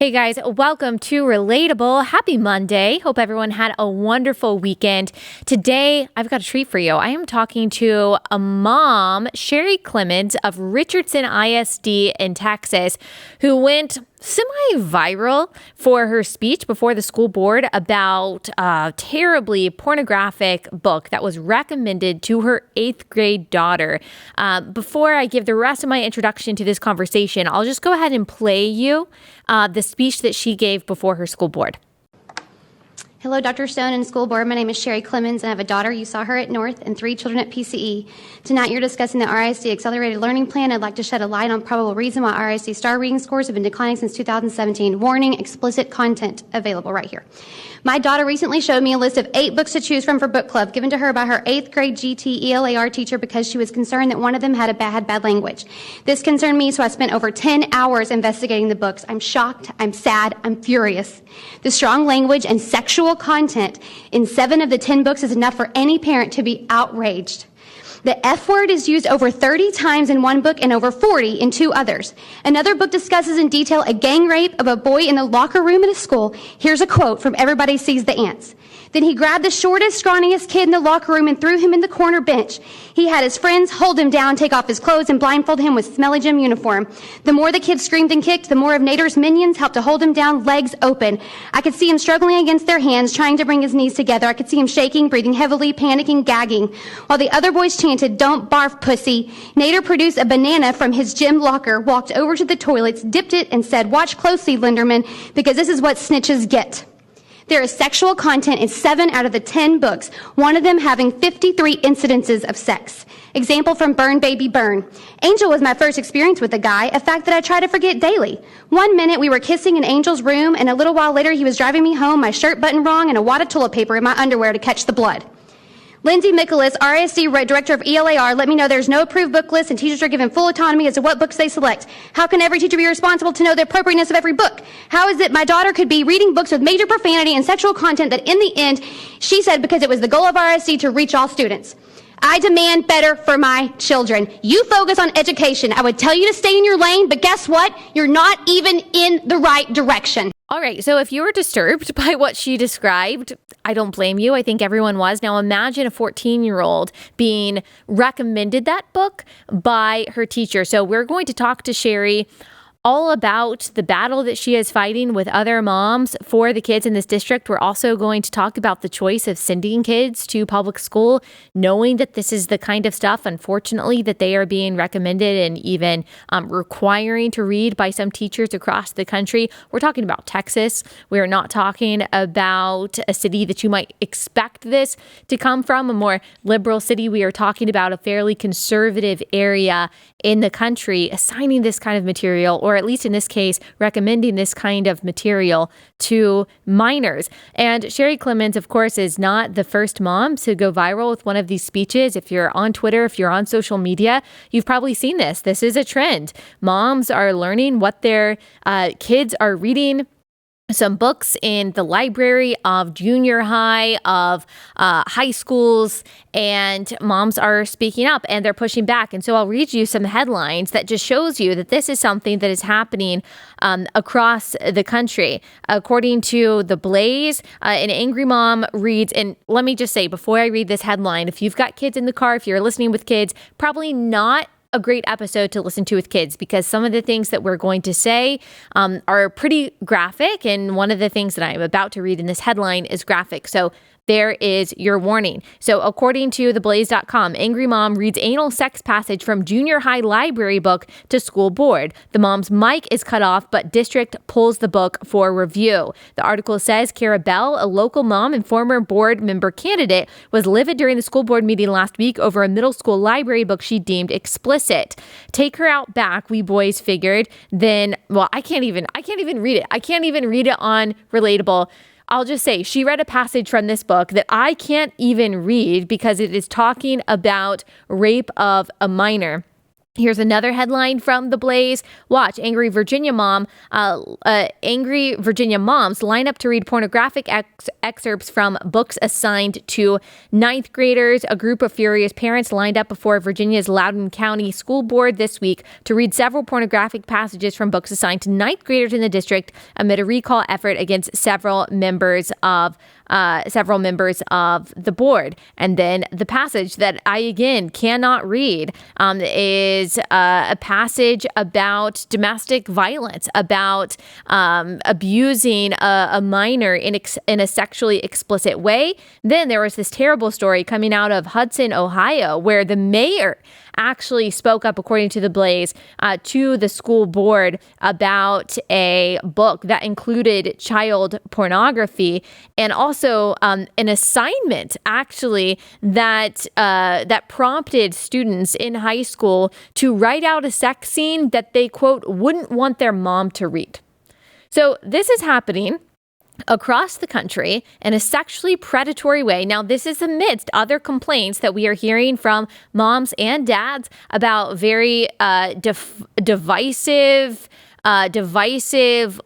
Hey guys, welcome to Relatable. Happy Monday. Hope everyone had a wonderful weekend. Today, I've got a treat for you. I am talking to a mom, Sherry Clemens of Richardson ISD in Texas, who went semi-viral for her speech before the school board about a terribly pornographic book that was recommended to her 8th grade daughter. Before I give the rest of my introduction to this conversation, I'll just go ahead and play you the speech that she gave before her school board. Hello, Dr. Stone and school board. My name is Sherry Clemens, and I have a daughter. You saw her at North and 3 children at PCE. Tonight, you're discussing the RISD Accelerated Learning Plan. I'd like to shed a light on probable reason why RISD star reading scores have been declining since 2017. Warning, explicit content available right here. My daughter recently showed me a list of 8 books to choose from for book club given to her by her 8th grade GT ELAR teacher because she was concerned that one of them had bad language. This concerned me, so I spent over 10 hours investigating the books. I'm shocked, I'm sad, I'm furious. The strong language and sexual content in 7 of the 10 books is enough for any parent to be outraged. The F word is used over 30 times in one book and over 40 in 2 others. Another book discusses in detail a gang rape of a boy in the locker room at a school. Here's a quote from Everybody Sees the Ants. Then he grabbed the shortest, scrawniest kid in the locker room and threw him in the corner bench. He had his friends hold him down, take off his clothes, and blindfold him with smelly gym uniform. The more the kid screamed and kicked, the more of Nader's minions helped to hold him down, legs open. I could see him struggling against their hands, trying to bring his knees together. I could see him shaking, breathing heavily, panicking, gagging. While the other boys chanted, "Don't barf, pussy," Nader produced a banana from his gym locker, walked over to the toilets, dipped it, and said, "Watch closely, Linderman, because this is what snitches get." There is sexual content in 7 out of the 10 books, one of them having 53 incidences of sex. Example from Burn Baby Burn. Angel was my first experience with a guy, a fact that I try to forget daily. One minute we were kissing in Angel's room, and a little while later he was driving me home, my shirt buttoned wrong, and a wad of toilet paper in my underwear to catch the blood. Lindsay Mikolas, RISD Director of ELAR, let me know there's no approved book list and teachers are given full autonomy as to what books they select. How can every teacher be responsible to know the appropriateness of every book? How is it my daughter could be reading books with major profanity and sexual content that in the end, she said because it was the goal of RISD to reach all students? I demand better for my children. You focus on education. I would tell you to stay in your lane, but guess what? You're not even in the right direction. All right, so if you were disturbed by what she described, I don't blame you. I think everyone was. Now imagine a 14-year-old being recommended that book by her teacher. So we're going to talk to Sherry all about the battle that she is fighting with other moms for the kids in this district. We're also going to talk about the choice of sending kids to public school, knowing that this is the kind of stuff, unfortunately, that they are being recommended and even requiring to read by some teachers across the country. We're talking about Texas. We're not talking about a city that you might expect this to come from, a more liberal city. We are talking about a fairly conservative area in the country assigning this kind of material, or at least in this case, recommending this kind of material to minors. And Sherry Clemens, of course, is not the first mom to go viral with one of these speeches. If you're on Twitter, if you're on social media, you've probably seen this. This is a trend. Moms are learning what their kids are reading. Some books in the library of junior high, of high schools, and moms are speaking up and they're pushing back. And so I'll read you some headlines that just shows you that this is something that is happening across the country. According to The Blaze, an angry mom reads, and let me just say before I read this headline, if you've got kids in the car, if you're listening with kids, probably not a great episode to listen to with kids because some of the things that we're going to say are pretty graphic. And one of the things that I'm about to read in this headline is graphic. So there is your warning. So according to theblaze.com, angry mom reads anal sex passage from junior high library book to school board. The mom's mic is cut off, but district pulls the book for review. The article says Cara Bell, a local mom and former board member candidate, was livid during the school board meeting last week over a middle school library book she deemed explicit. Take her out back, we boys figured. Then, well, I can't even read it. I can't even read it on Relatable. I'll just say she read a passage from this book that I can't even read because it is talking about rape of a minor. Here's another headline from The Blaze. Watch, angry Virginia moms line up to read pornographic excerpts from books assigned to ninth graders. A group of furious parents lined up before Virginia's Loudoun County School Board this week to read several pornographic passages from books assigned to ninth graders in the district amid a recall effort against several members of the board. And then the passage that I, again, cannot read is a passage about domestic violence, about abusing a minor in a sexually explicit way. Then there was this terrible story coming out of Hudson, Ohio, where the mayor actually spoke up, according to The Blaze, to the school board about a book that included child pornography, and also an assignment actually that prompted students in high school to write out a sex scene that they, quote, wouldn't want their mom to read. So this is happening across the country in a sexually predatory way. Now, this is amidst other complaints that we are hearing from moms and dads about very divisive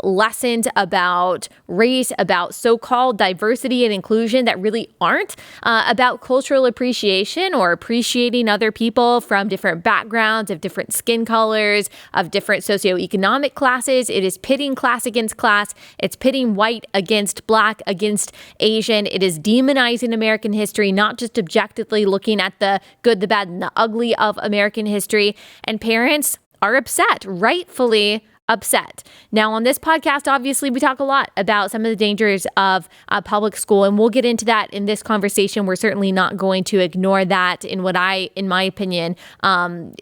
lessons about race, about so-called diversity and inclusion that really aren't, about cultural appreciation or appreciating other people from different backgrounds, of different skin colors, of different socioeconomic classes. It is pitting class against class. It's pitting white against black, against Asian. It is demonizing American history, not just objectively looking at the good, the bad, and the ugly of American history. And parents are upset, rightfully upset. Now, on this podcast, obviously, we talk a lot about some of the dangers of public school, and we'll get into that in this conversation. We're certainly not going to ignore that in my opinion,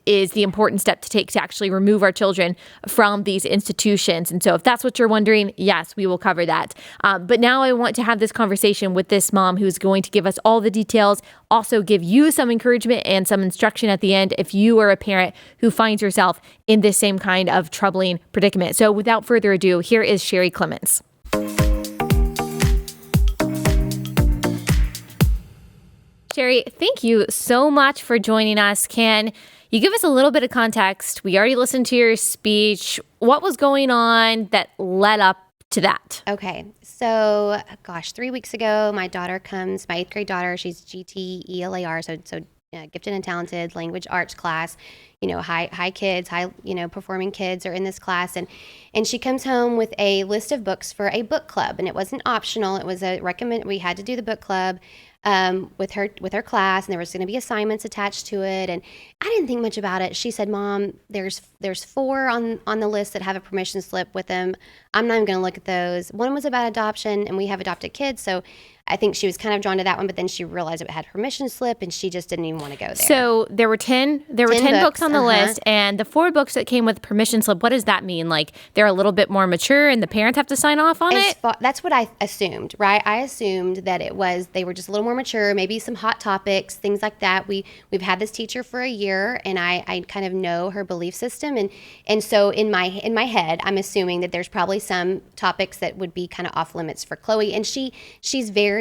is the important step to take to actually remove our children from these institutions. And so if that's what you're wondering, yes, we will cover that. But now I want to have this conversation with this mom who's going to give us all the details, also give you some encouragement and some instruction at the end if you are a parent who finds yourself in this same kind of troubling predicament. So without further ado, here is Sherry Clemens. Sherry, thank you so much for joining us. Can you give us a little bit of context? We already listened to your speech. What was going on that led up to that? Okay. So, 3 weeks ago, my daughter comes, my 8th grade daughter, she's GTELAR, so gifted and talented language arts class. High kids, performing kids are in this class, and she comes home with a list of books for a book club, and it wasn't optional. It was we had to do the book club with her class, and there was going to be assignments attached to it. And I didn't think much about it. She said, "Mom, there's 4 on the list that have a permission slip with them. I'm not even going to look at those. One was about adoption, and we have adopted kids, so I think she was kind of drawn to that one, but then she realized it had permission slip, and she just didn't even want to go there." So there were 10 books on the list, and the 4 books that came with permission slip, what does that mean? Like, they're a little bit more mature and the parents have to sign off on it? That's what I assumed, right? I assumed that they were just a little more mature, maybe some hot topics, things like that. We've had this teacher for a year, and I kind of know her belief system, and so in my head, I'm assuming that there's probably some topics that would be kind of off limits for Chloe, and she's very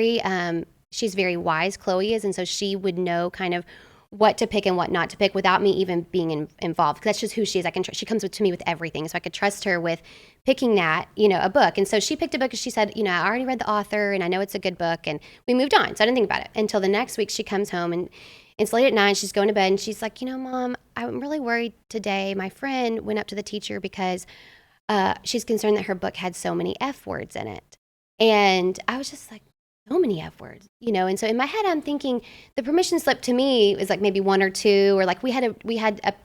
wise, Chloe is, and so she would know kind of what to pick and what not to pick without me even being involved, because that's just who she is. She comes to me with everything, so I could trust her with picking that, a book. And so she picked a book, and she said, I already read the author, and I know it's a good book, and we moved on. So I didn't think about it until the next week. She comes home, and it's late at night. She's going to bed, and she's like, Mom, I'm really worried today. My friend went up to the teacher because she's concerned that her book had so many F words in it. And I was just like, so many F words, and so in my head, I'm thinking the permission slip to me is like maybe 1 or 2, or like we had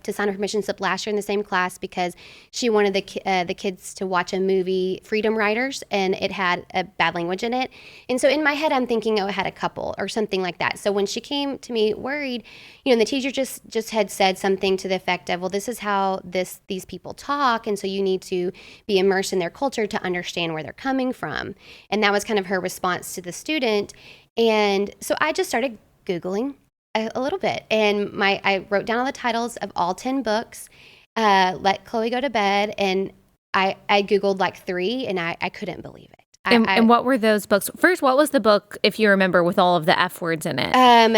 to sign a permission slip last year in the same class because she wanted the kids to watch a movie, Freedom Writers, and it had a bad language in it. And so in my head, I'm thinking, it had a couple or something like that. So when she came to me worried, and the teacher just had said something to the effect of, well, this is how these people talk, and so you need to be immersed in their culture to understand where they're coming from. And that was kind of her response to the student. And so I just started Googling a little bit, and I wrote down all the titles of all 10 books, Let Chloe Go to Bed, and I Googled like 3, and I couldn't believe it. And what were those books? First, what was the book, if you remember, with all of the F words in it? And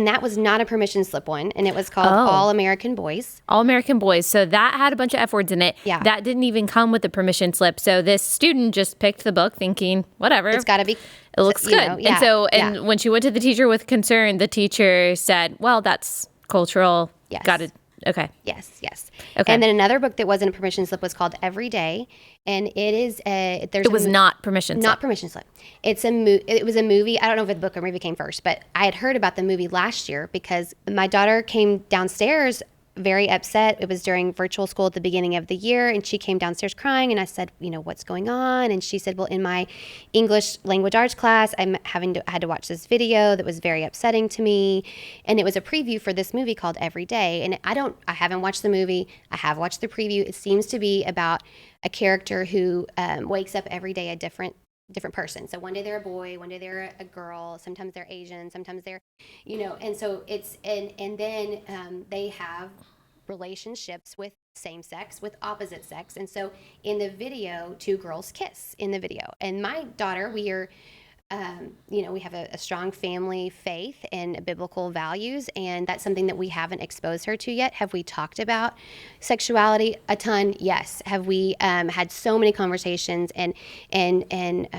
that was not a permission slip one, and it was called All American Boys. All American Boys. So that had a bunch of F words in it. Yeah. That didn't even come with the permission slip. So this student just picked the book thinking, whatever. It's got to be. It looks good. And when she went to the teacher with concern, the teacher said, well, that's cultural. Yes. Got it. Okay. Yes. Okay. And then another book that wasn't a permission slip was called Every Day, and it is it was not permission slip. Not permission slip. It was a movie. I don't know if the book or movie came first, but I had heard about the movie last year because my daughter came downstairs very upset. It was during virtual school at the beginning of the year, and she came downstairs crying, and I said, what's going on? And she said, well, in my English language arts class, I had to watch this video that was very upsetting to me, and it was a preview for this movie called Every Day. And I haven't watched the movie. I have watched the preview. It seems to be about a character who wakes up every day a different person. So one day they're a boy, one day they're a girl, sometimes they're Asian, sometimes they're, and so it's, and then they have relationships with same sex, with opposite sex. And so in the video, two girls kiss in the video. And my daughter, we are, we have a strong family faith and biblical values, and that's something that we haven't exposed her to yet. Have we talked about sexuality a ton? Yes. Have we had so many conversations and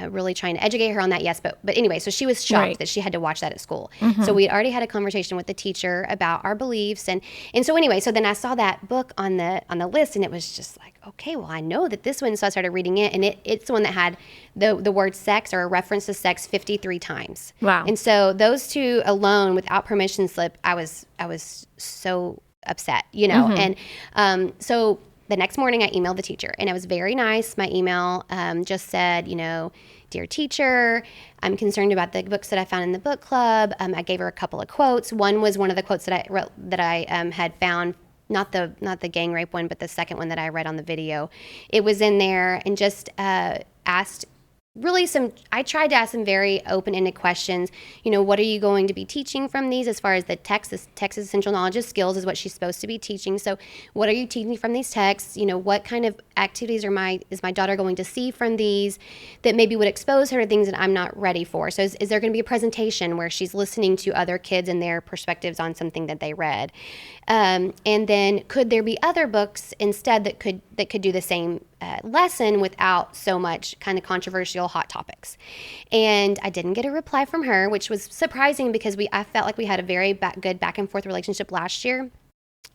really trying to educate her on that? Yes. But anyway, so she was shocked that she had to watch that at school. Mm-hmm. So we had already had a conversation with the teacher about our beliefs, and so anyway, so then I saw that book on the list, and it was just like, okay, well, I know that this one. So I started reading it, and it's the one that had the word sex or a reference to sex 53 times. Wow. And so those two alone, without permission slip, I was so upset, Mm-hmm. And so the next morning I emailed the teacher, and it was very nice. My email just said, dear teacher, I'm concerned about the books that I found in the book club. I gave her a couple of quotes. One was one of the quotes that I had found. Not the gang rape one, but the second one that I read on the video. It was in there, and just asked I tried to ask some very open-ended questions. What are you going to be teaching from these as far as the Texas Essential Knowledge of Skills is what she's supposed to be teaching. So what are you teaching from these texts? What kind of activities is my daughter going to see from these that maybe would expose her to things that I'm not ready for? So is there going to be a presentation where she's listening to other kids and their perspectives on something that they read? And then could there be other books instead that could do the same lesson without so much kind of controversial hot topics? And I didn't get a reply from her, which was surprising because I felt like we had a very good back and forth relationship last year.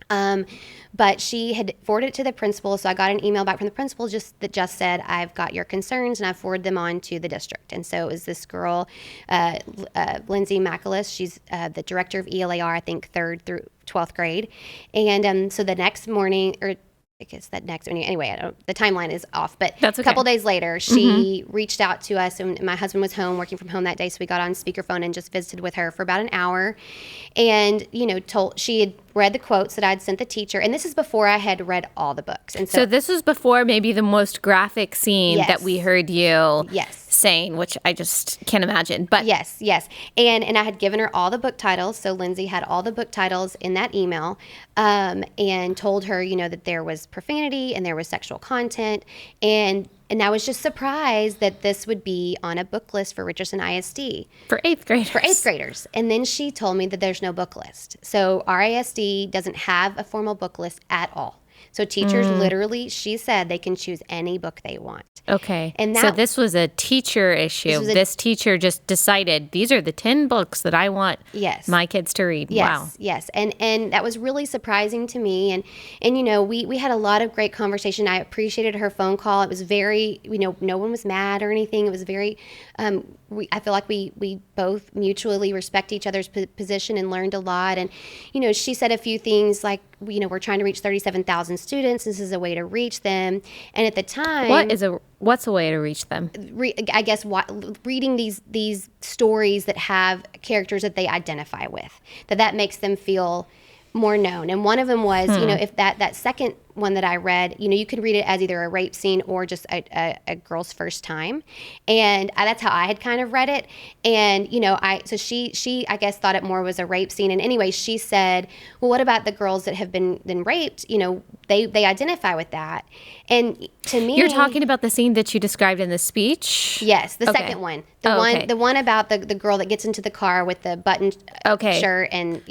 But she had forwarded it to the principal, so I got an email back from the principal that just said, I've got your concerns, and I forwarded them on to the district. And so it was this girl, Lindsay McAlis. She's the director of ELAR, I think 3rd through 12th grade. And so the next morning, or I guess that next, anyway, the timeline is off, but that's okay. A couple days later, she reached out to us, and my husband was working from home that day, so we got on speakerphone and just visited with her for about an hour, and, she had read the quotes that I'd sent the teacher, and this is before I had read all the books. And so this was before maybe the most graphic scene that we heard you saying, which I just can't imagine. But yes. And I had given her all the book titles. So Lindsay had all the book titles in that email, and told her, that there was profanity and there was sexual content. And I was just surprised that this would be on a book list for Richardson ISD. For 8th graders. For 8th graders. And then she told me that there's no book list. So RISD doesn't have a formal book list at all. So teachers literally, she said, they can choose any book they want. Okay. And so this was a teacher issue. This teacher just decided, these are the 10 books that I want my kids to read. Wow. Yes. And that was really surprising to me. And we had a lot of great conversation. I appreciated her phone call. It was very, no one was mad or anything. It was very, I feel like we both mutually respect each other's position and learned a lot. And, she said a few things like, we're trying to reach 37,000 students. This is a way to reach them. And at the time, what's a way to reach them? I guess reading these stories that have characters that they identify with, that makes them feel more known. And one of them was, if that second one that I read, you can read it as either a rape scene or just a girl's first time. And that's how I had kind of read it. And, so she, I guess, thought it more was a rape scene. And anyway, she said, well, what about the girls that have been raped? They identify with that. And to me, you're talking about the scene that you described in the speech? Yes, the second one. The one about the girl that gets into the car with the buttoned shirt and,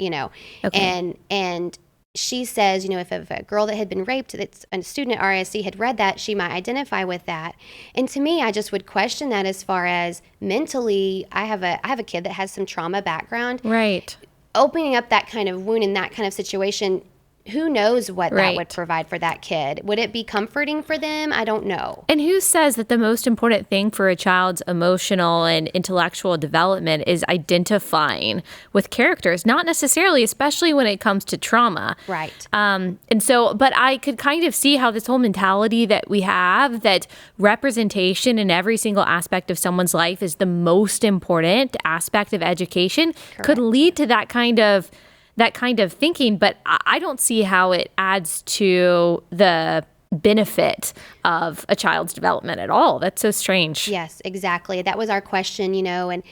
and she says, if a girl that had been raped, that's a student at RISD, had read that, she might identify with that. And to me, I just would question that as far as mentally, I have a kid that has some trauma background. Right. Opening up that kind of wound in that kind of situation, who knows what that would provide for that kid? Would it be comforting for them? I don't know. And who says that the most important thing for a child's emotional and intellectual development is identifying with characters? Not necessarily, especially when it comes to trauma. Right. But I could kind of see how this whole mentality that we have, that representation in every single aspect of someone's life is the most important aspect of education, could lead to that kind of thinking, but I don't see how it adds to the benefit of a child's development at all. That's so strange. Yes, exactly. That was our question, and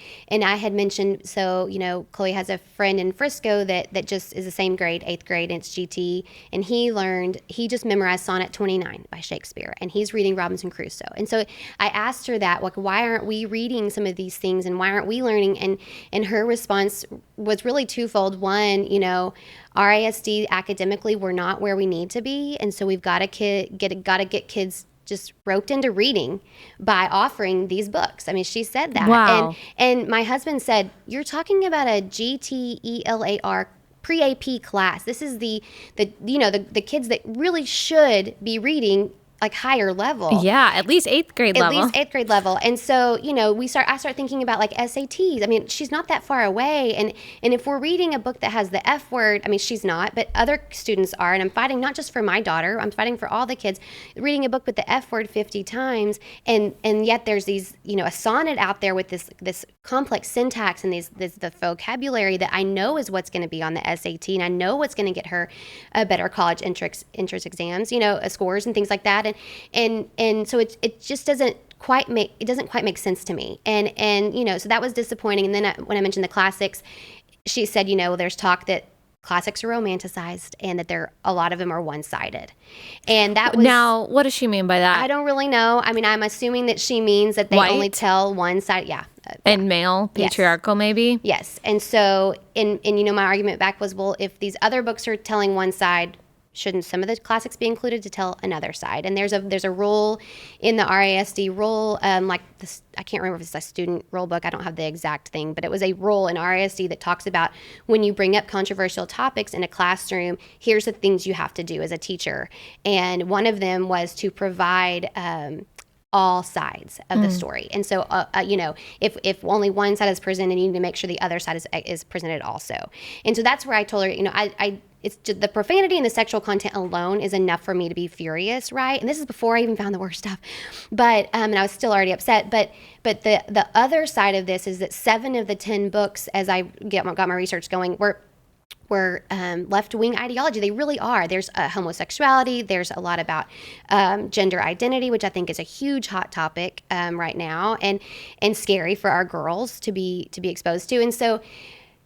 I had mentioned, so, Chloe has a friend in Frisco that just is the same grade, 8th grade, and it's GT, and he just memorized Sonnet 29 by Shakespeare, and he's reading Robinson Crusoe. And so I asked her that, like, why aren't we reading some of these things, and why aren't we learning? And her response was really twofold. One, RISD academically, we're not where we need to be, and so we've got to get kids just roped into reading by offering these books. I mean, she said that. Wow. And my husband said, you're talking about a GTELAR pre-AP class. This is the kids that really should be reading like higher level. Yeah, at least 8th grade level. At least 8th grade level. And so, I start thinking about like SATs. I mean, she's not that far away. And if we're reading a book that has the F word, I mean, she's not, but other students are. And I'm fighting not just for my daughter, I'm fighting for all the kids, reading a book with the F word 50 times. And yet there's these, a sonnet out there with this complex syntax and the vocabulary that I know is what's going to be on the SAT. And I know what's going to get her better college entrance exams, scores and things like that. And so it just doesn't quite make sense to me. And so that was disappointing. And then when I mentioned the classics, she said, there's talk that classics are romanticized and that a lot of them are one-sided. And that was... Now, what does she mean by that? I don't really know. I mean, I'm assuming that she means that they only tell one side. Yeah. And male, patriarchal, maybe? Yes. And so, my argument back was, well, if these other books are telling one side, shouldn't some of the classics be included to tell another side? And there's a rule in the RISD rule, like this, I can't remember if it's a student rule book. I don't have the exact thing, but it was a rule in RISD that talks about when you bring up controversial topics in a classroom, here's the things you have to do as a teacher. And one of them was to provide all sides of the story. And so, if only one side is presented, you need to make sure the other side is presented also. And so that's where I told her, it's just the profanity and the sexual content alone is enough for me to be furious, right? And this is before I even found the worst stuff. But, and I was still already upset. But the other side of this is that 7 of the 10 books, as I got my research going, were left-wing ideology. They really are. There's homosexuality. There's a lot about gender identity, which I think is a huge hot topic right now, and scary for our girls to be exposed to. And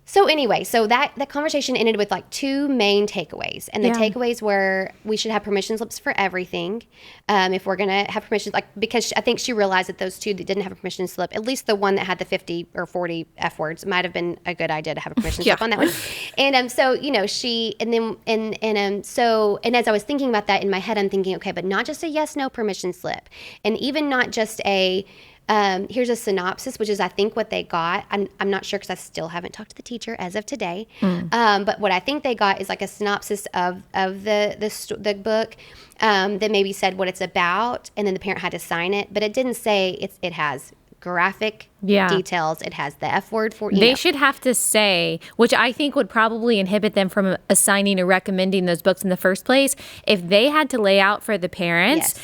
so anyway, that conversation ended with like 2 main takeaways. And the takeaways were we should have permission slips for everything. If we're going to have permission, because I think she realized that those 2 that didn't have a permission slip, at least the one that had the 50 or 40 F words, might have been a good idea to have a permission slip on that one. And so, and as I was thinking about that in my head, I'm thinking, okay, but not just a yes, no permission slip. And even not just here's a synopsis, which is, I think, what they got. I'm not sure because I still haven't talked to the teacher as of today. But what I think they got is like a synopsis of the book that maybe said what it's about, and then the parent had to sign it. But it didn't say it has graphic details. It has the F word for They should have to say, which I think would probably inhibit them from assigning or recommending those books in the first place, if they had to lay out for the parents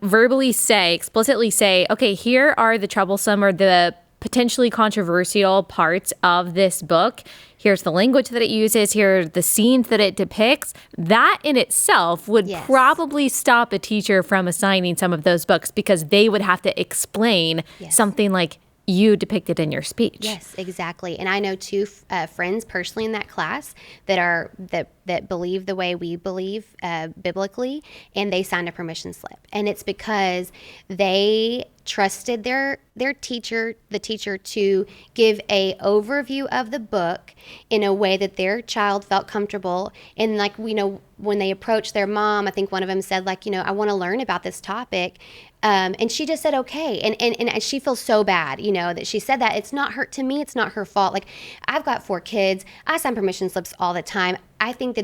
verbally explicitly say, okay, here are the troublesome or the potentially controversial parts of this book. Here's the language that it uses. Here are the scenes that it depicts. That in itself would probably stop a teacher from assigning some of those books, because they would have to explain something like you depicted in your speech. Yes, exactly. And I know two friends personally in that class that believe the way we believe biblically, and they signed a permission slip. And it's because they trusted their teacher, the teacher, to give a overview of the book in a way that their child felt comfortable. And like, when they approached their mom, I think one of them said, like, I want to learn about this topic. And she just said, okay. And she feels so bad, that she said that. It's not her, to me, it's not her fault. Like, I've got 4 kids. I sign permission slips all the time. I think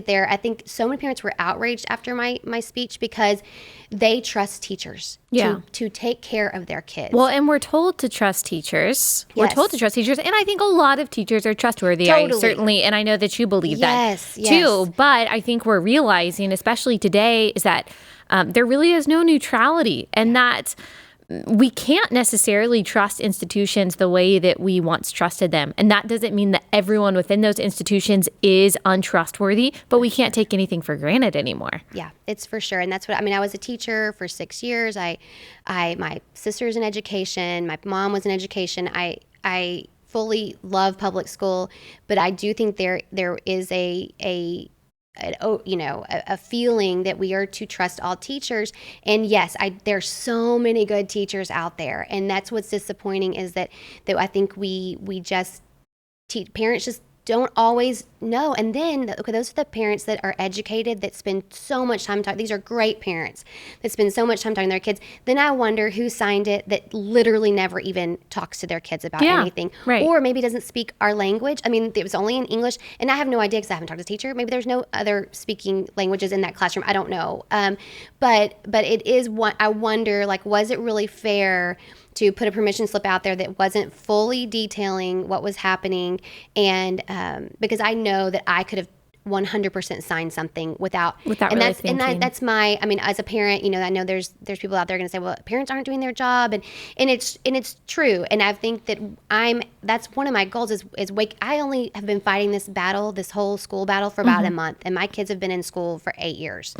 so many parents were outraged after my speech, because they trust teachers to take care of their kids. Well, and we're told to trust teachers. We're told to trust teachers. And I think a lot of teachers are trustworthy. Totally. I certainly, and I know that you believe that too. But I think we're realizing, especially today, is that there really is no neutrality, and that we can't necessarily trust institutions the way that we once trusted them. And that doesn't mean that everyone within those institutions is untrustworthy, but we can't take anything for granted anymore. Yeah, it's for sure. And that's what, I was a teacher for 6 years. My sister's in education. My mom was in education. I fully love public school, but I do think there is a feeling that we are to trust all teachers. And yes, there's so many good teachers out there. And that's what's disappointing, is that I think we just parents just don't always know. And then, those are the parents that are educated, that spend so much time talking. These are great parents that spend so much time talking to their kids. Then I wonder who signed it that literally never even talks to their kids about anything. Right. Or maybe doesn't speak our language. It was only in English, and I have no idea because I haven't talked to the teacher. Maybe there's no other speaking languages in that classroom. I don't know. But it is what I wonder, like, was it really fair to put a permission slip out there that wasn't fully detailing what was happening? And because I know that I could have 100% signed something without and really that's thinking. And that's my, as a parent, I know there's people out there going to say, well, parents aren't doing their job, and it's true. And I think that that's one of my goals is I only have been fighting this whole school battle for about a month, and my kids have been in school for 8 years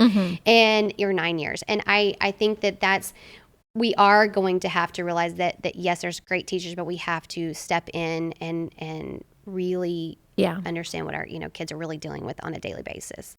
and or 9 years. And I think that we are going to have to realize that yes, there's great teachers, but we have to step in and really understand what our kids are really dealing with on a daily basis.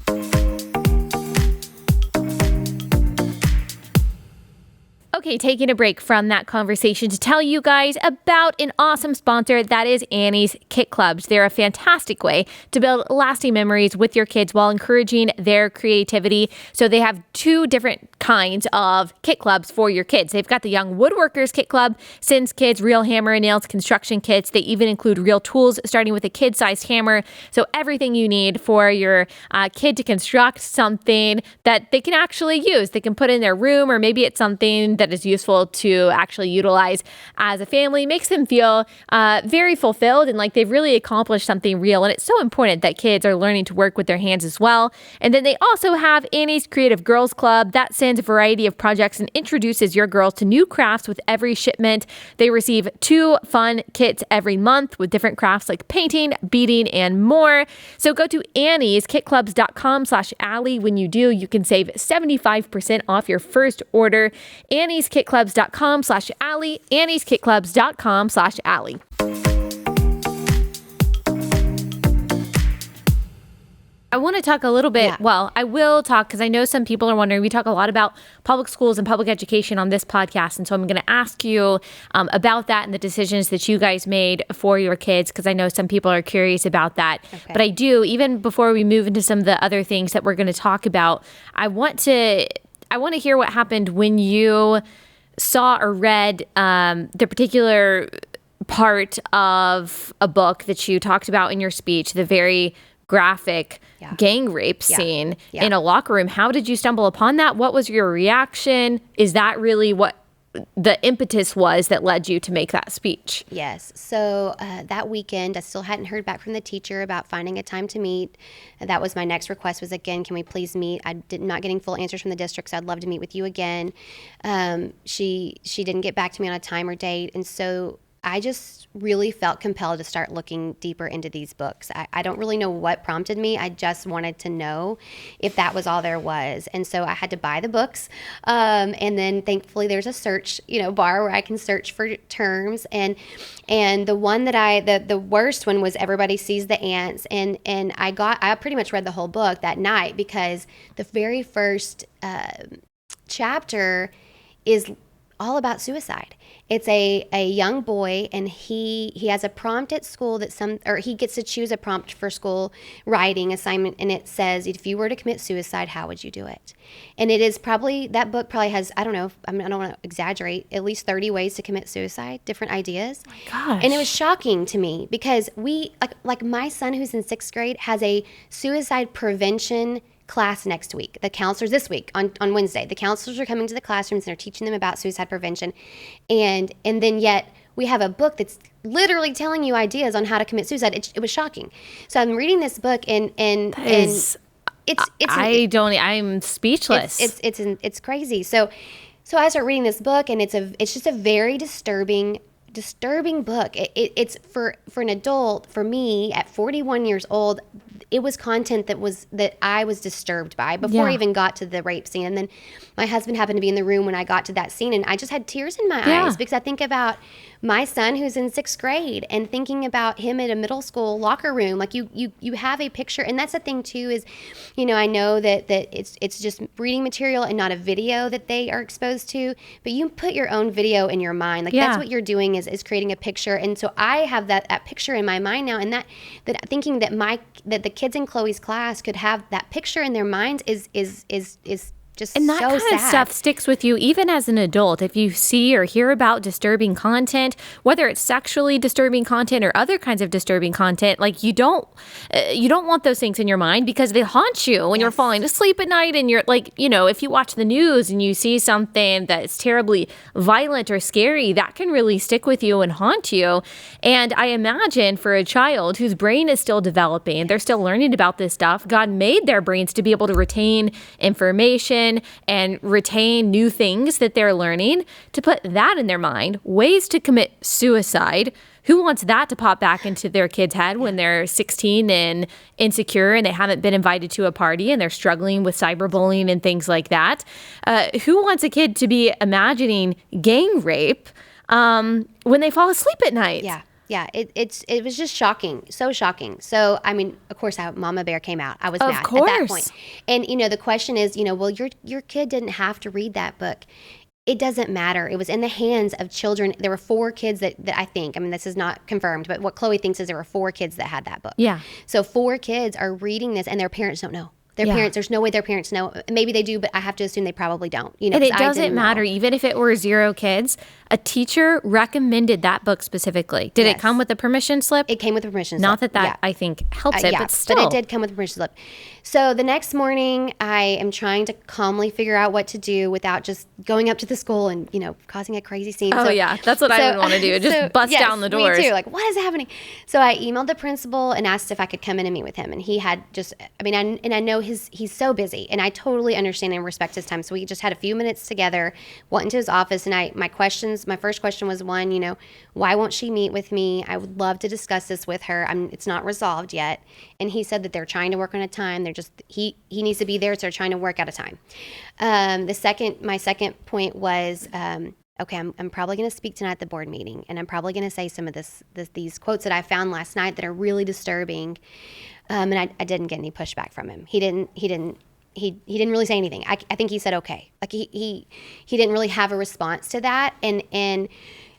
Okay, taking a break from that conversation to tell you guys about an awesome sponsor, that is Annie's Kit Clubs. They're a fantastic way to build lasting memories with your kids while encouraging their creativity. So they have 2 different kinds of kit clubs for your kids. They've got the Young Woodworkers Kit Club, Sims Kids, Real Hammer and Nails construction kits. They even include real tools, starting with a kid-sized hammer. So everything you need for your kid to construct something that they can actually use. They can put in their room, or maybe it's something that is useful to actually utilize as a family. Makes them feel very fulfilled and like they've really accomplished something real. And it's so important that kids are learning to work with their hands as well. And then they also have Annie's Creative Girls Club that sends a variety of projects and introduces your girls to new crafts with every shipment. They receive 2 fun kits every month with different crafts like painting, beading, and more. So go to annieskitclubs.com/Allie. When you do, you can save 75% off your first order. annieskitclubs.com/Allie. annieskitclubs.com/Allie. I want to talk a little bit, well, I will talk because I know some people are wondering, we talk a lot about public schools and public education on this podcast, and so I'm going to ask you about that and the decisions that you guys made for your kids, because I know some people are curious about that. Okay. But I do, even before we move into some of the other things that we're going to talk about, I want to hear what happened when you saw or read the particular part of a book that you talked about in your speech, the very graphic gang rape scene in a locker room. How did you stumble upon that? What was your reaction? Is that really what the impetus was that led you to make that speech? Yes. So that weekend, I still hadn't heard back from the teacher about finding a time to meet. That was my next request was, again, can we please meet? Not getting full answers from the district, so I'd love to meet with you again. She didn't get back to me on a time or date. And so I just really felt compelled to start looking deeper into these books. I don't really know what prompted me. I just wanted to know if that was all there was. And so I had to buy the books. And then thankfully there's a search, bar where I can search for terms. And the one that the worst one was Everybody Sees the Ants. And I pretty much read the whole book that night, because the very first chapter is all about suicide. It's a young boy, and he has a prompt at school he gets to choose a prompt for school writing assignment, and it says, if you were to commit suicide, how would you do it? And it is that book probably has, I don't know, I don't want to exaggerate, at least 30 ways to commit suicide, different ideas. Oh my gosh. And it was shocking to me, because we, like my son who's in 6th grade has a suicide prevention class next week. The counselors this week on Wednesday, the counselors are coming to the classrooms and they're teaching them about suicide prevention. And then yet we have a book that's literally telling you ideas on how to commit suicide. It was shocking. So I'm reading this book and I'm speechless. It's crazy. So I start reading this book, and it's just a very disturbing book. It's for an adult. For me at 41 years old, it was content that I was disturbed by before I even got to the rape scene. And then my husband happened to be in the room when I got to that scene, and I just had tears in my eyes, because I think about my son who's in 6th grade and thinking about him at a middle school locker room. Like you have a picture. And that's the thing too, is, I know that it's just reading material and not a video that they are exposed to, but you put your own video in your mind. That's what you're doing is creating a picture. And so I have that picture in my mind now, and that thinking that the kids in Chloe's class could have that picture in their minds is just and that so kind of sad. stuff sticks with you even as an adult. If you see or hear about disturbing content, whether it's sexually disturbing content or other kinds of disturbing content, like you don't want those things in your mind, because they haunt you when you're falling asleep at night. And you're like, if you watch the news and you see something that's terribly violent or scary, that can really stick with you and haunt you. And I imagine for a child whose brain is still developing, they're still learning about this stuff, God made their brains to be able to retain information and retain new things that they're learning. To put that in their mind, ways to commit suicide, who wants that to pop back into their kid's head when they're 16 and insecure and they haven't been invited to a party and they're struggling with cyberbullying and things like that? Who wants a kid to be imagining gang rape when they fall asleep at night? Yeah, it was just shocking, so shocking. So, I mean, of course, Mama Bear came out. I was mad at that point. And, the question is, well, your kid didn't have to read that book. It doesn't matter. It was in the hands of children. There were 4 kids that I think, this is not confirmed, but what Chloe thinks is there were 4 kids that had that book. Yeah. So 4 kids are reading this, and their parents don't know. Parents, there's no way their parents know. Maybe they do, but I have to assume they probably don't. And it doesn't matter, even if it were 0 kids. A teacher recommended that book specifically. Did it come with a permission slip? It came with a permission slip. Not that I think helps it, but still. But it did come with a permission slip. So the next morning, I am trying to calmly figure out what to do without just going up to the school and, causing a crazy scene. Oh, yeah. That's what I would want to do. Just bust down the doors. Me too. Like, what is happening? So I emailed the principal and asked if I could come in and meet with him. And he had just, and I know he's so busy. And I totally understand and respect his time. So we just had a few minutes together, went into his office. And my first question was one, why won't she meet with me? I would love to discuss this with her. It's not resolved yet. And he said that they're trying to work on a time. He needs to be there, so they're trying to work out a time. My second point was, okay, I'm probably going to speak tonight at the board meeting, and I'm probably going to say some of these quotes that I found last night that are really disturbing. And I didn't get any pushback from him. He didn't really say anything. I think he said okay. Like he didn't really have a response to that, and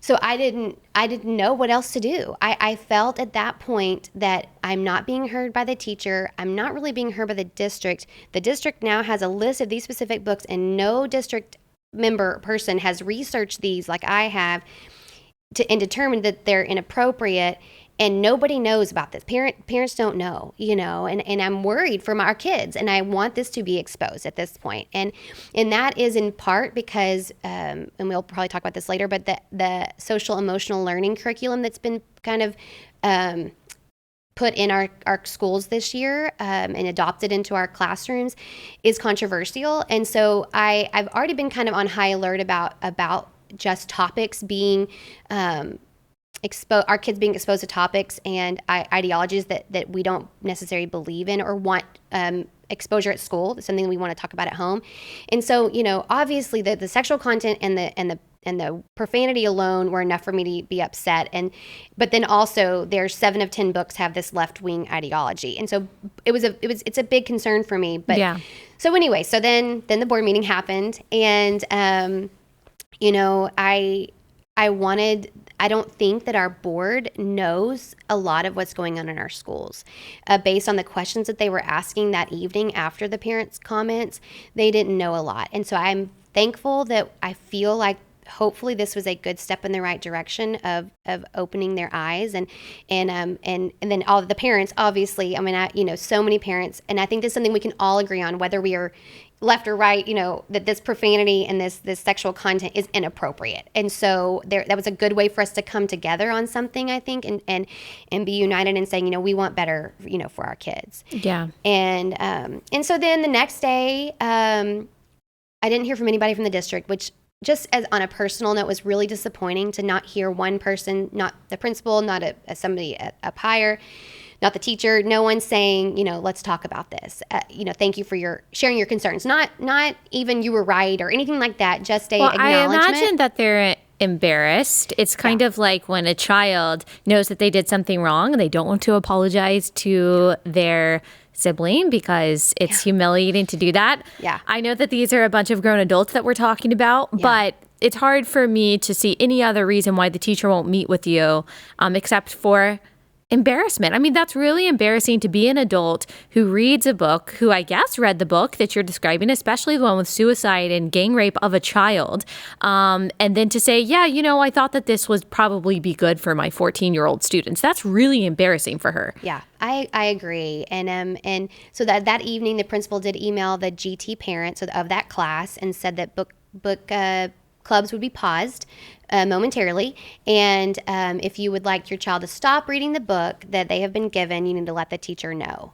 so I didn't know what else to do. I felt at that point that I'm not being heard by the teacher. I'm not really being heard by the district. The district now has a list of these specific books, and no district member person has researched these like I have and determined that they're inappropriate. And nobody knows about this. Parents don't know, and I'm worried for our kids, and I want this to be exposed at this point. And that is in part because, and we'll probably talk about this later, but the social emotional learning curriculum that's been kind of put in our schools this year and adopted into our classrooms is controversial. And so I've already been kind of on high alert about just topics being our kids being exposed to topics and ideologies that we don't necessarily believe in or want exposure at school. It's something we want to talk about at home. And so, obviously the sexual content and the profanity alone were enough for me to be upset. But then also there's 7 of 10 books have this left-wing ideology. And so it's a big concern for me. But yeah. So anyway, so then the board meeting happened, and I don't think that our board knows a lot of what's going on in our schools. Based on the questions that they were asking that evening after the parents' comments, they didn't know a lot. And so I'm thankful that I feel like hopefully this was a good step in the right direction of opening their eyes and then all the parents, obviously, so many parents, and I think this is something we can all agree on, whether we are left or right, that this profanity and this sexual content is inappropriate. And so that was a good way for us to come together on something, I think, and be united in saying, we want better, for our kids. Yeah. And so then the next day, I didn't hear from anybody from the district, which just as on a personal note was really disappointing to not hear one person, not the principal, not somebody up higher, not the teacher, no one saying, let's talk about this. Thank you for sharing your concerns. Not even you were right or anything like that, just acknowledgement. I imagine that they're embarrassed. It's kind of like when a child knows that they did something wrong and they don't want to apologize to their sibling because it's humiliating to do that. Yeah. I know that these are a bunch of grown adults that we're talking about, but it's hard for me to see any other reason why the teacher won't meet with you except for embarrassment. I mean, that's really embarrassing to be an adult who reads a book, who I guess read the book that you're describing, especially the one with suicide and gang rape of a child. And then to say, I thought that this would probably be good for my 14-year-old students. That's really embarrassing for her. Yeah, I agree. And so that evening, the principal did email the GT parents of that class and said that book clubs would be paused momentarily, and if you would like your child to stop reading the book that they have been given, you need to let the teacher know.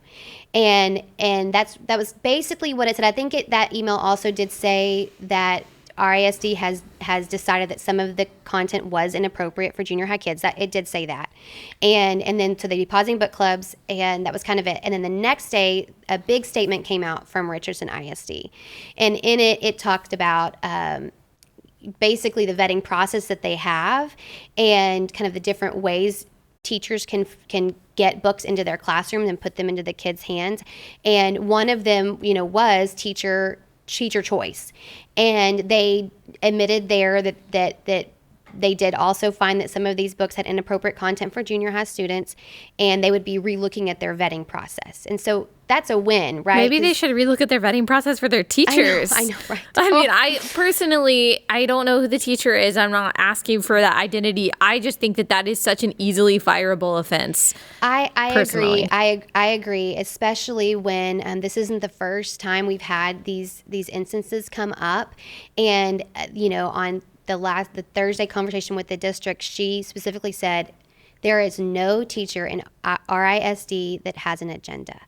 And that was basically what it said. I think that email also did say that RISD has decided that some of the content was inappropriate for junior high kids. That it did say that, and then so they'd be pausing book clubs, and that was kind of it. And then the next day, a big statement came out from Richardson ISD, and in it talked about basically the vetting process that they have and kind of the different ways teachers can get books into their classroom and put them into the kids' hands. And one of them, was teacher choice. And they admitted there that they did also find that some of these books had inappropriate content for junior high students, and they would be relooking at their vetting process. And so that's a win, right? Maybe they should relook at their vetting process for their teachers. I know, right? I mean, I personally, I don't know who the teacher is. I'm not asking for that identity. I just think that is such an easily fireable offense. I agree. I agree, especially when this isn't the first time we've had these instances come up. And, on the Thursday conversation with the district, she specifically said, there is no teacher in RISD that has an agenda.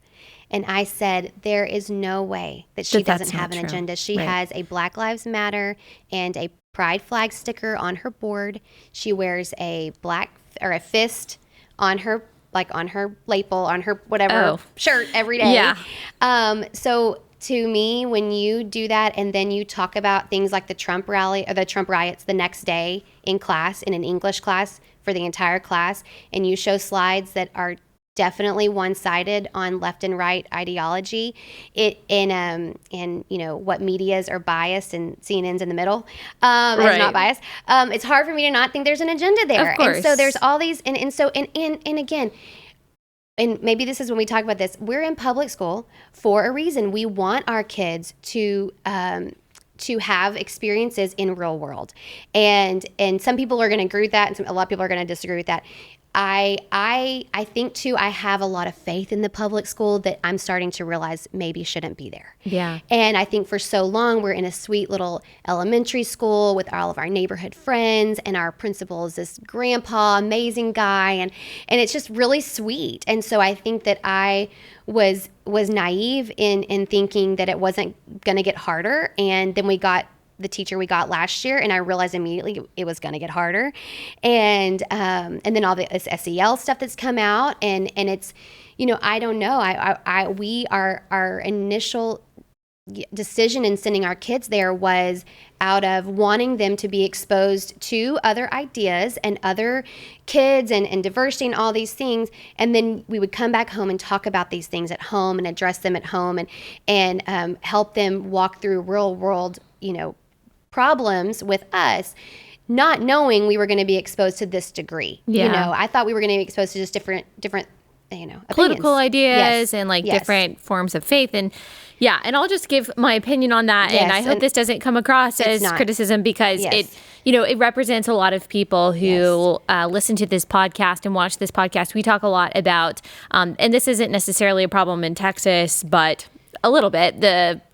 And I said, there is no way that she doesn't have an agenda. She has a Black Lives Matter and a pride flag sticker on her board. She wears a a fist on her, on her lapel, on her whatever shirt every day. Yeah. So to me, when you do that and then you talk about things like the Trump rally or the Trump riots the next day in class, in an English class for the entire class, and you show slides that are definitely one-sided on left and right ideology, what medias are biased and CNN's in the middle, is not biased. It's hard for me to not think there's an agenda there. Of course. And so there's all these, and again, and maybe this is when we talk about this, we're in public school for a reason. We want our kids to have experiences in real world. And some people are going to agree with that, and a lot of people are going to disagree with that. I think too, I have a lot of faith in the public school that I'm starting to realize maybe shouldn't be there. Yeah. And I think for so long we're in a sweet little elementary school with all of our neighborhood friends, and our principal is this grandpa, amazing guy, and it's just really sweet. And so I think that I was naive in thinking that it wasn't going to get harder, and then we got the teacher we got last year, and I realized immediately it was going to get harder. And then all this SEL stuff that's come out, and it's, I don't know. Our initial decision in sending our kids there was out of wanting them to be exposed to other ideas and other kids and diversity and all these things. And then we would come back home and talk about these things at home and address them at home and help them walk through real world, problems with us, not knowing we were going to be exposed to this degree. Yeah. I thought we were going to be exposed to just different political opinions. ideas Yes. and Yes. different forms of faith. And and I'll just give my opinion on that. Yes, and I hope this doesn't come across as not. criticism, because Yes. it represents a lot of people who listen to this podcast and watch this podcast. We talk a lot about, and this isn't necessarily a problem in Texas, but a little bit,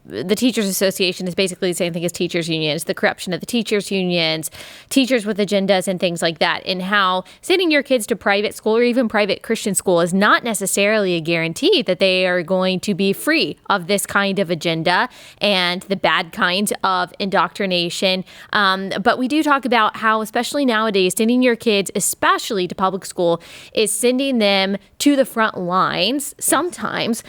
the Teachers Association is basically the same thing as teachers unions, the corruption of the teachers unions, teachers with agendas and things like that, and how sending your kids to private school or even private Christian school is not necessarily a guarantee that they are going to be free of this kind of agenda and the bad kind of indoctrination. But we do talk about how, especially nowadays, sending your kids, especially to public school, is sending them to the front lines sometimes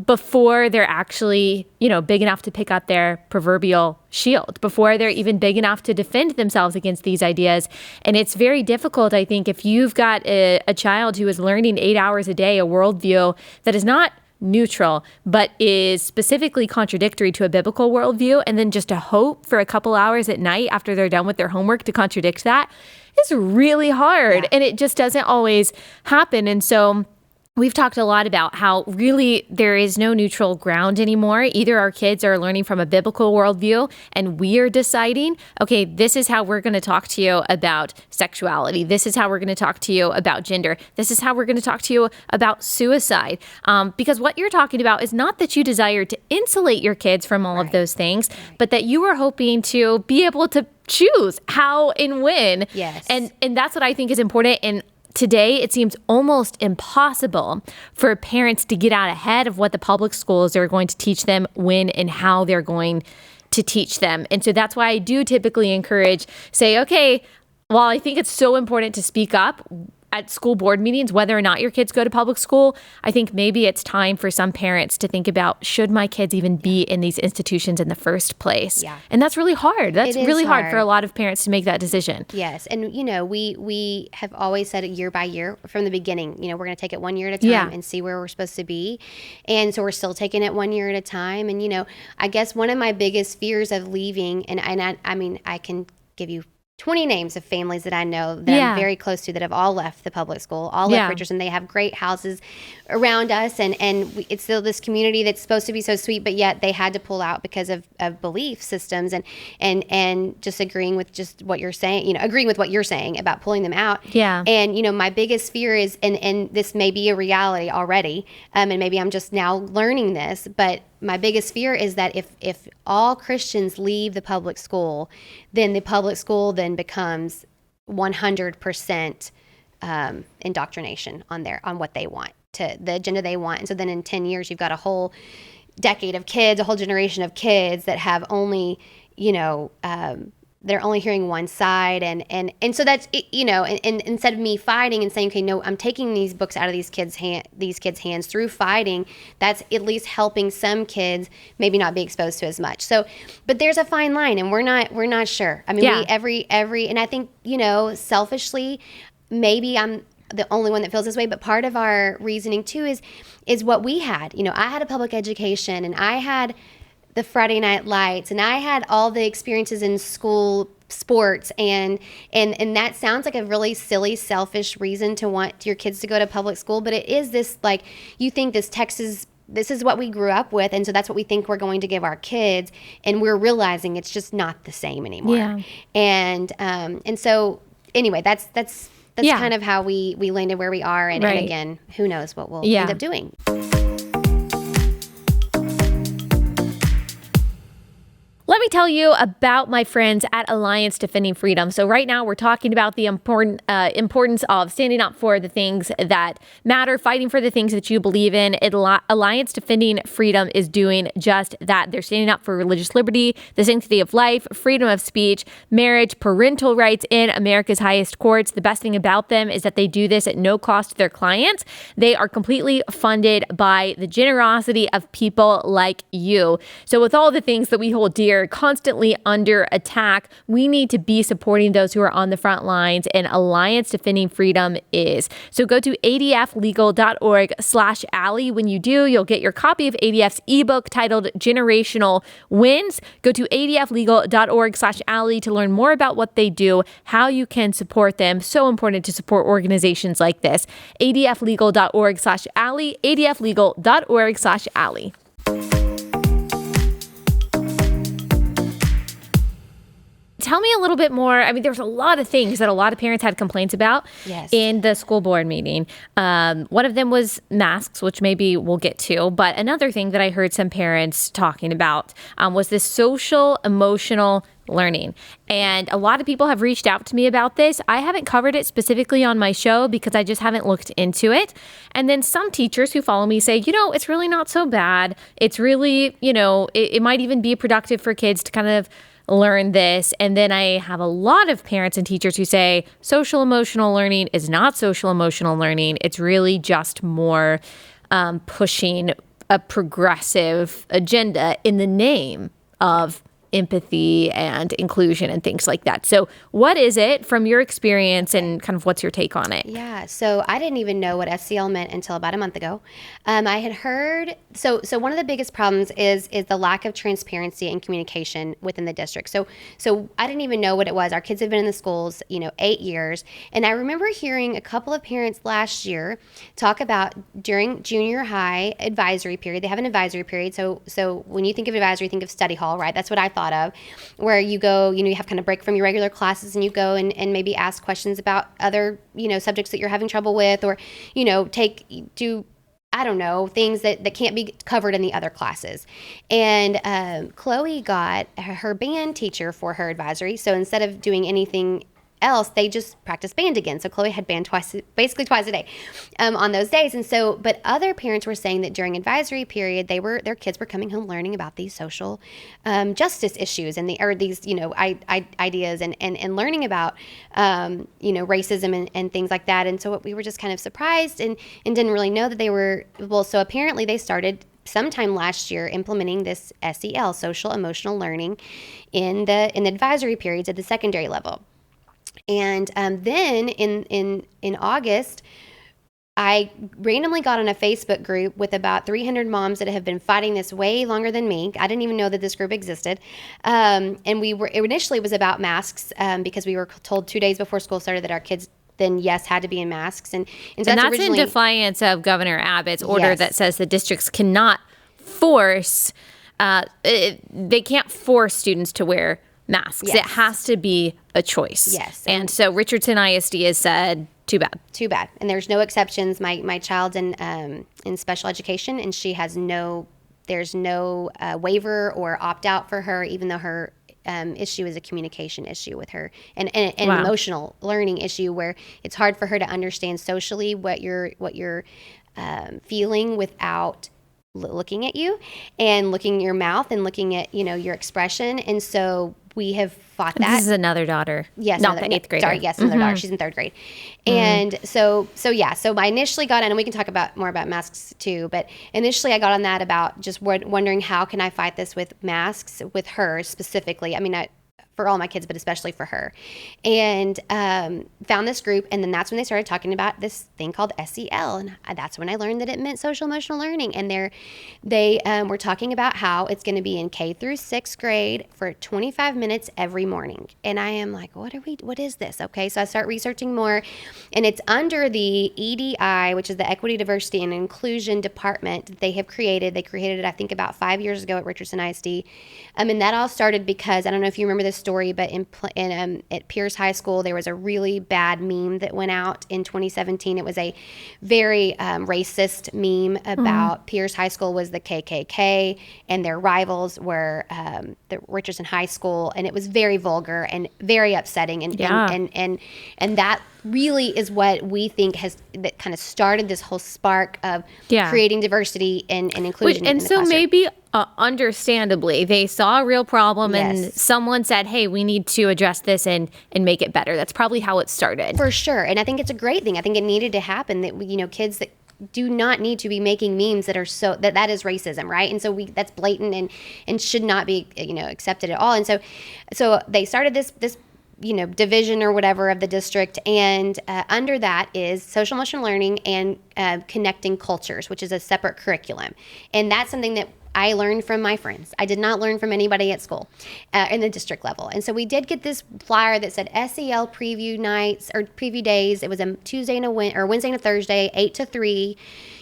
before they're actually, big enough to pick up their proverbial shield, before they're even big enough to defend themselves against these ideas. And it's very difficult, I think, if you've got a child who is learning 8 hours a day, a worldview that is not neutral, but is specifically contradictory to a biblical worldview, and then just to hope for a couple hours at night after they're done with their homework to contradict that is really hard. And it just doesn't always happen. And so we've talked a lot about how really there is no neutral ground anymore. Either our kids are learning from a biblical worldview and we are deciding, okay, this is how we're going to talk to you about sexuality. This is how we're going to talk to you about gender. This is how we're going to talk to you about suicide. Because what you're talking about is not that you desire to insulate your kids from all of those things, but that you are hoping to be able to choose how and when. Yes. And that's what I think is important. And today, it seems almost impossible for parents to get out ahead of what the public schools are going to teach them, when and how they're going to teach them. And so that's why I do typically encourage, say, okay, while I think it's so important to speak up at school board meetings, whether or not your kids go to public school, I think maybe it's time for some parents to think about, should my kids even be in these institutions in the first place? Yeah. And that's really hard. That's really hard for hard. a lot of parents to make that decision. Yes. And, we have always said year by year from the beginning, we're going to take it 1 year at a time Yeah. and see where we're supposed to be. And so we're still taking it 1 year at a time. And, I guess one of my biggest fears of leaving, and I can give you 20 names of families that I know that I'm very close to that have all left the public school, all left Richardson. They have great houses around us, and it's still this community that's supposed to be so sweet, but yet they had to pull out because of belief systems and just agreeing with just what you're saying, agreeing with what you're saying about pulling them out. Yeah. And, my biggest fear is, and this may be a reality already, and maybe I'm just now learning this, but my biggest fear is that if all Christians leave the public school, then the public school then becomes 100% indoctrination on what they want, to the agenda they want. And so then in 10 years, you've got a whole decade of kids, a whole generation of kids that have only, they're only hearing one side. And so that's, and instead of me fighting and saying, okay, no, I'm taking these books out of these kids' hands through fighting, that's at least helping some kids maybe not be exposed to as much. So, but there's a fine line, and we're not sure. I mean, and I think, selfishly, maybe I'm the only one that feels this way, but part of our reasoning too is what we had. I had a public education, and I had the Friday night lights, and I had all the experiences in school sports, and that sounds like a really silly, selfish reason to want your kids to go to public school, but it is this, like, you think this is what we grew up with, and so that's what we think we're going to give our kids, and we're realizing it's just not the same anymore. Yeah. And so anyway, that's kind of how we landed where we are, and again, who knows what we'll end up doing. let me tell you about my friends at Alliance Defending Freedom. So right now we're talking about the importance of standing up for the things that matter, fighting for the things that you believe in. Alliance Defending Freedom is doing just that. They're standing up for religious liberty, the sanctity of life, freedom of speech, marriage, parental rights in America's highest courts. The best thing about them is that they do this at no cost to their clients. They are completely funded by the generosity of people like you. So with all the things that we hold dear constantly under attack, we need to be supporting those who are on the front lines, and Alliance Defending Freedom is. So go to adflegal.org/Allie. When you do, you'll get your copy of ADF's ebook titled Generational Wins. Go to adflegal.org/Allie to learn more about what they do, how you can support them. So important to support organizations like this. adflegal.org/Allie, adflegal.org/Allie. Tell me a little bit more. I mean, there's a lot of things that a lot of parents had complaints about in the school board meeting. One of them was masks, which maybe we'll get to. But another thing that I heard some parents talking about was this social emotional learning. And a lot of people have reached out to me about this. I haven't covered it specifically on my show because I just haven't looked into it. And then some teachers who follow me say, it's really not so bad. It's really, it might even be productive for kids to kind of learn this. And then I have a lot of parents and teachers who say social emotional learning is not social emotional learning. It's really just more pushing a progressive agenda in the name of empathy and inclusion and things like that. So what is it from your experience, and kind of what's your take on it? Yeah, so I didn't even know what SEL meant until about a month ago. I had heard, so one of the biggest problems is the lack of transparency and communication within the district. So I didn't even know what it was. Our kids have been in the schools, 8 years. And I remember hearing a couple of parents last year talk about during junior high advisory period. They have an advisory period. So when you think of advisory, think of study hall, right? That's what I thought of, where you go, you have kind of break from your regular classes and you go and maybe ask questions about other, subjects that you're having trouble with, or, do I don't know, things that can't be covered in the other classes. And Chloe got her band teacher for her advisory. So instead of doing anything else, they just practiced band again. So Chloe had band basically twice a day on those days. And so, but other parents were saying that during advisory period, their kids were coming home learning about these social justice issues and these ideas and learning about racism and things like that. And so we were just kind of surprised and didn't really know that they were, so apparently they started sometime last year implementing this SEL, social emotional learning, in the advisory periods at the secondary level. And then in August, I randomly got on a Facebook group with about 300 moms that have been fighting this way longer than me. I didn't even know that this group existed. And initially it was about masks because we were told 2 days before school started that our kids then had to be in masks. And that's in defiance of Governor Abbott's order that says the districts cannot force, they can't force students to wear masks. Yes. It has to be a choice. Yes. And so Richardson ISD has said, too bad. Too bad. And there's no exceptions. My child's in special education, and she has there's no waiver or opt-out for her, even though her issue is a communication issue with her and an emotional learning issue where it's hard for her to understand socially what you're feeling without looking at you and looking at your mouth and looking at your expression. And so we have fought that. This is another daughter. Yes, not the 8th grader. Sorry, yes, another daughter. She's in 3rd grade. And so I initially got on, and we can talk more about masks too, but initially I got on that about just wondering how can I fight this with masks with her specifically. I mean, for all my kids, but especially for her. And found this group, and then that's when they started talking about this thing called SEL, and that's when I learned that it meant social emotional learning. And they were talking about how it's going to be in K through 6th grade for 25 minutes every morning. And I am like, what is this? Okay, so I start researching more, and it's under the EDI, which is the Equity, Diversity, and Inclusion Department. They created it, I think, about 5 years ago at Richardson ISD. And that all started because, I don't know if you remember this story, but at Pierce High School, there was a really bad meme that went out in 2017. It was a very racist meme about Pierce High School was the KKK, and their rivals were the Richardson High School, and it was very vulgar and very upsetting, and that really is what we think that kind of started this whole spark of creating diversity and inclusion. And so maybe understandably, they saw a real problem and someone said, hey, we need to address this and make it better. That's probably how it started. For sure. And I think it's a great thing. I think it needed to happen that, kids that do not need to be making memes that are that is racism, right? And so that's blatant and should not be, accepted at all. And so they started this division or whatever of the district, and under that is social emotional learning and connecting cultures, which is a separate curriculum. And that's something that I learned from my friends. I did not learn from anybody at school in the district level. And so we did get this flyer that said SEL preview nights or preview days. It was a Tuesday and Wednesday and a Thursday, 8 to 3.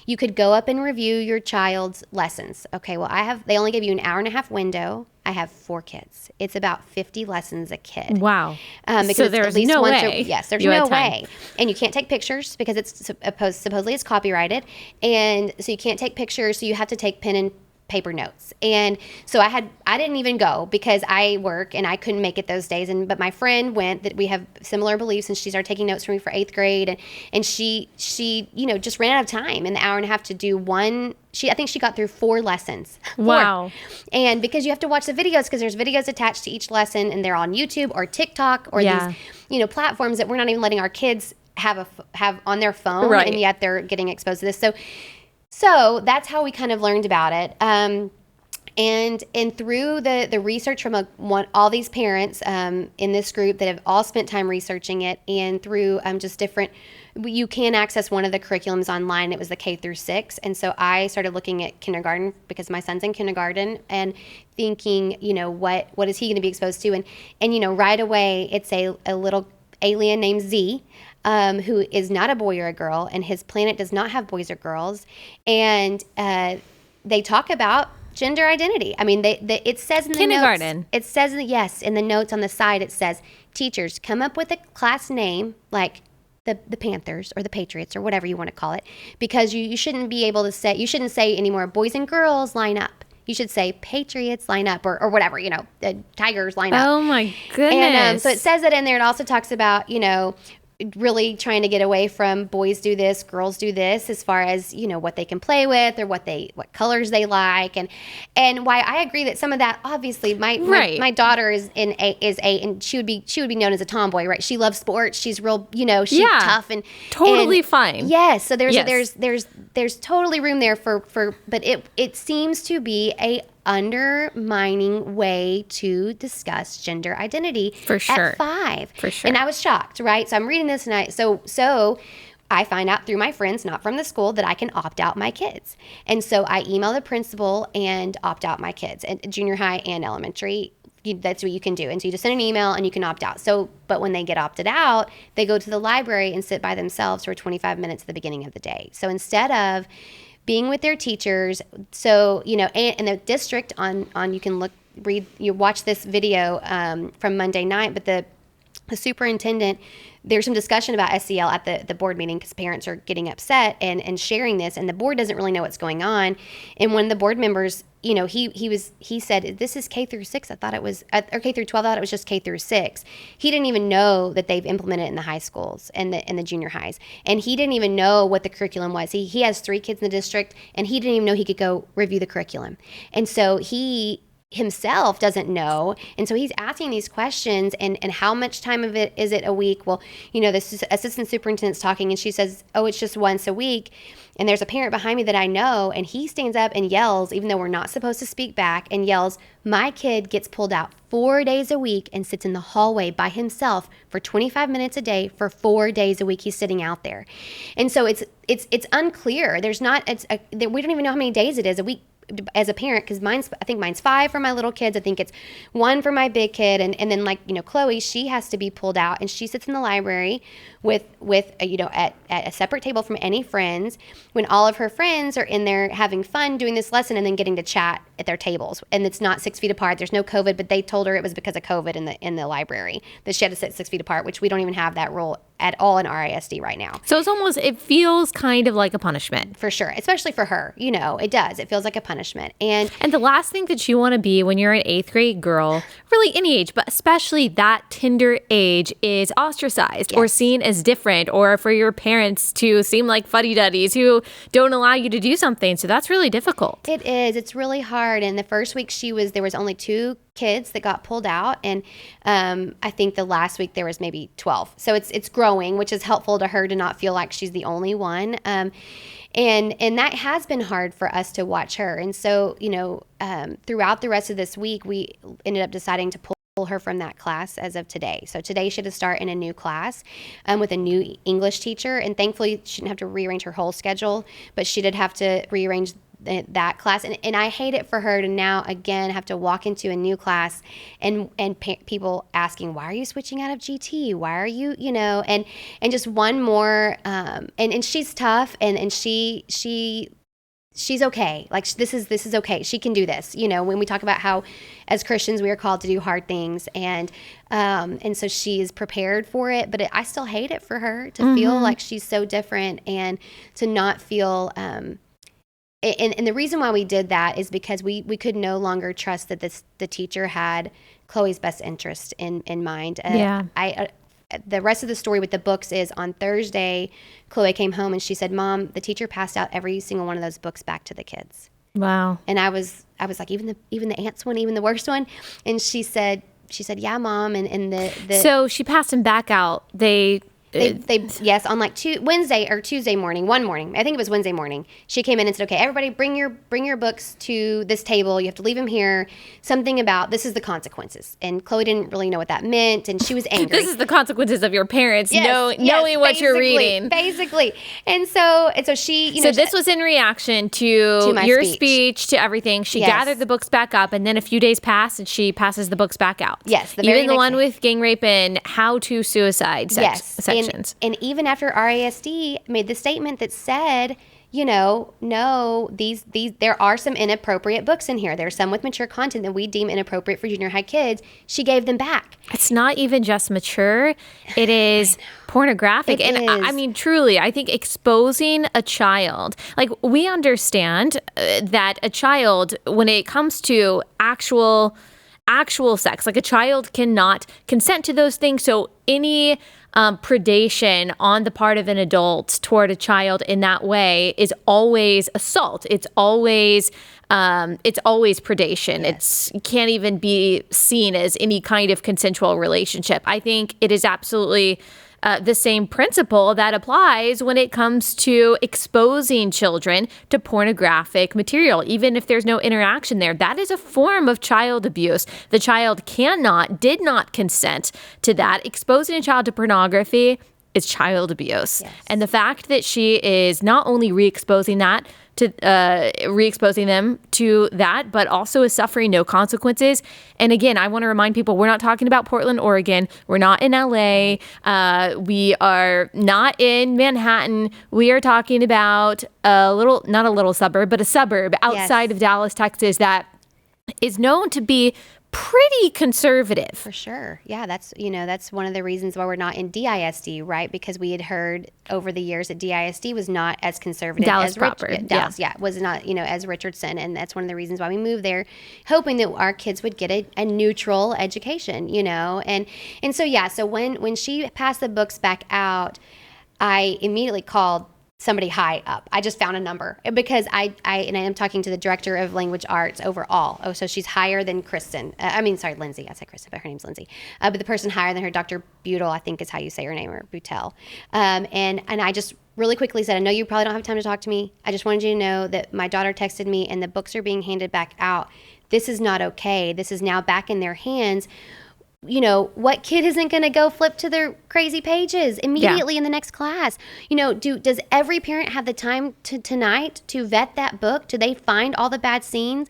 You could go up and review your child's lessons. Okay, well, they only give you an hour and a half window. I have 4 kids. It's about 50 lessons a kid. Wow. Because so there's no way. Yes, there's no way. And you can't take pictures because it's supposedly it's copyrighted. And so you can't take pictures, so you have to take pen and paper notes. And so I didn't even go because I work and I couldn't make it those days. But my friend went, that we have similar beliefs, and she started taking notes for me for 8th grade. And she just ran out of time in the hour and a half to do one. I think she got through 4 lessons. 4. Wow. And because you have to watch the videos, because there's videos attached to each lesson, and they're on YouTube or TikTok or these, platforms that we're not even letting our kids have on their phone. Right. And yet they're getting exposed to this. So that's how we kind of learned about it. And through the research from all these parents in this group that have all spent time researching it, and through just different, you can access one of the curriculums online. It was the K through 6. And so I started looking at kindergarten because my son's in kindergarten, and thinking, what is he going to be exposed to? And right away, it's a little alien named Z, who is not a boy or a girl, and his planet does not have boys or girls. And they talk about gender identity. I mean, it says in the kindergarten. Notes, it says in the notes on the side, it says, teachers, come up with a class name like the Panthers or the Patriots or whatever you want to call it, because you shouldn't be able to say, you shouldn't say anymore, boys and girls line up. You should say Patriots line up or whatever, the Tigers line up. Oh my goodness. And so it says it in there. It also talks about, really trying to get away from boys do this, girls do this, as far as, what they can play with or what colors they like. And why I agree that some of that, obviously my daughter is 8, and she would be known as a tomboy, right? She loves sports. She's real, she's tough and totally fine. Yes. So there's totally room there for but it seems to be a undermining way to discuss gender identity for sure at 5. For sure. And I was shocked, right? So I'm reading this, and so I find out through my friends, not from the school, that I can opt out my kids. And so I email the principal and opt out my kids at junior high and elementary. That's what you can do. And so you just send an email and you can opt out. But when they get opted out, they go to the library and sit by themselves for 25 minutes at the beginning of the day. So instead of being with their teachers, so, and the district on you can watch this video from Monday night, but the superintendent, there's some discussion about SEL at the board meeting because parents are getting upset and sharing this, and the board doesn't really know what's going on. And one of the board members, he said, this is K through 6. I thought it was, or K through 12. I thought it was just K through 6. He didn't even know that they've implemented it in the high schools and the junior highs. And he didn't even know what the curriculum was. He has 3 kids in the district, and he didn't even know he could go review the curriculum. And so he himself doesn't know, and so he's asking these questions, and how much time of it is it a week? Well, the assistant superintendent's talking, and she says, oh, it's just once a week. And there's a parent behind me that I know, and he stands up and yells, even though we're not supposed to speak back, and yells, my kid gets pulled out 4 days a week and sits in the hallway by himself for 25 minutes a day for 4 days a week. He's sitting out there. And so it's unclear. We don't even know how many days it is a week. as a parent, because I think mine's 5 for my little kids. I think it's 1 for my big kid. And then like, Chloe, she has to be pulled out, and she sits in the library with at a separate table from any friends, when all of her friends are in there having fun doing this lesson and then getting to chat at their tables. And it's not 6 feet apart. There's no COVID, but they told her it was because of COVID in the library that she had to sit 6 feet apart, which we don't even have that rule at all in RISD right now. So it feels kind of like a punishment. For sure, especially for her. It does. It feels like a punishment. And the last thing that you want to be when you're an 8th grade girl, really any age, but especially that tender age, is ostracized or seen as different, or for your parents to seem like fuddy-duddies who don't allow you to do something. So that's really difficult. It is. It's really hard. And the first week there was only 2 kids that got pulled out, and I think the last week there was maybe 12. So it's growing, which is helpful to her to not feel like she's the only one. And that has been hard for us to watch her. And so throughout the rest of this week, we ended up deciding to pull her from that class as of today. So today she had to start in a new class with a new English teacher, and thankfully she didn't have to rearrange her whole schedule, but she did have to rearrange that class. And I hate it for her to now again have to walk into a new class and people asking, why are you switching out of GT? Why are you, and just one more, and she's tough, and she's okay. Like this is okay. She can do this. When we talk about how as Christians we are called to do hard things, and so she is prepared for it, but I still hate it for her to feel like she's so different, and to not feel, and the reason why we did that is because we could no longer trust that the teacher had Chloe's best interest in mind. The rest of the story with the books is on Thursday, Chloe came home and she said, "Mom, the teacher passed out every single one of those books back to the kids." Wow. And I was like, even the ants one, even the worst one? And she said, "Yeah, Mom." And so she passed them back out. They yes, on like Wednesday or Tuesday morning, one morning, I think it was Wednesday morning, she came in and said, "Okay, everybody bring your books to this table. You have to leave them here. Something about this is the consequences." And Chloe didn't really know what that meant, and she was angry. This is the consequences of your parents knowing what you're reading. Basically. And so she, So this was in reaction to your speech, to everything. She gathered the books back up, and then a few days pass, and she passes the books back out. Yes. Even the one with gang rape and how to suicide sections. And even after RISD made the statement that said, no, these there are some inappropriate books in here. There are some with mature content that we deem inappropriate for junior high kids. She gave them back. It's not even just mature. It is pornographic. I mean, truly, I think exposing a child, like we understand that a child, when it comes to actual sex, like a child cannot consent to those things. So any predation on the part of an adult toward a child in that way is always assault. It's always predation. Yes. It can't even be seen as any kind of consensual relationship. I think it is absolutely the same principle that applies when it comes to exposing children to pornographic material, even if there's no interaction there. That is a form of child abuse. The child did not consent to that. Exposing a child to pornography is child abuse. Yes. And the fact that she is not only re-exposing them to that, but also is suffering no consequences. And again, I want to remind people, we're not talking about Portland, Oregon. We're not in LA. We are not in Manhattan. We are talking about not a little suburb, but a suburb outside of Dallas, Texas, that is known to be pretty conservative. For sure. Yeah, that's one of the reasons why we're not in DISD, right? Because we had heard over the years that DISD was not as conservative Dallas as proper. Dallas, was not, as Richardson, and that's one of the reasons why we moved there, hoping that our kids would get a neutral education, and so when she passed the books back out, I immediately called somebody high up. I just found a number because I am talking to the director of language arts overall. Oh, so she's higher than Kristen. Lindsay. I said Kristen, but her name's Lindsay. But the person higher than her, Dr. Butel, I think is how you say her name, or Butel. And I just really quickly said, "I know you probably don't have time to talk to me. I just wanted you to know that my daughter texted me and the books are being handed back out. This is not okay. This is now back in their hands. what kid isn't going to go flip to their crazy pages immediately in the next class? Does every parent have the time tonight to vet that book? Do they find all the bad scenes?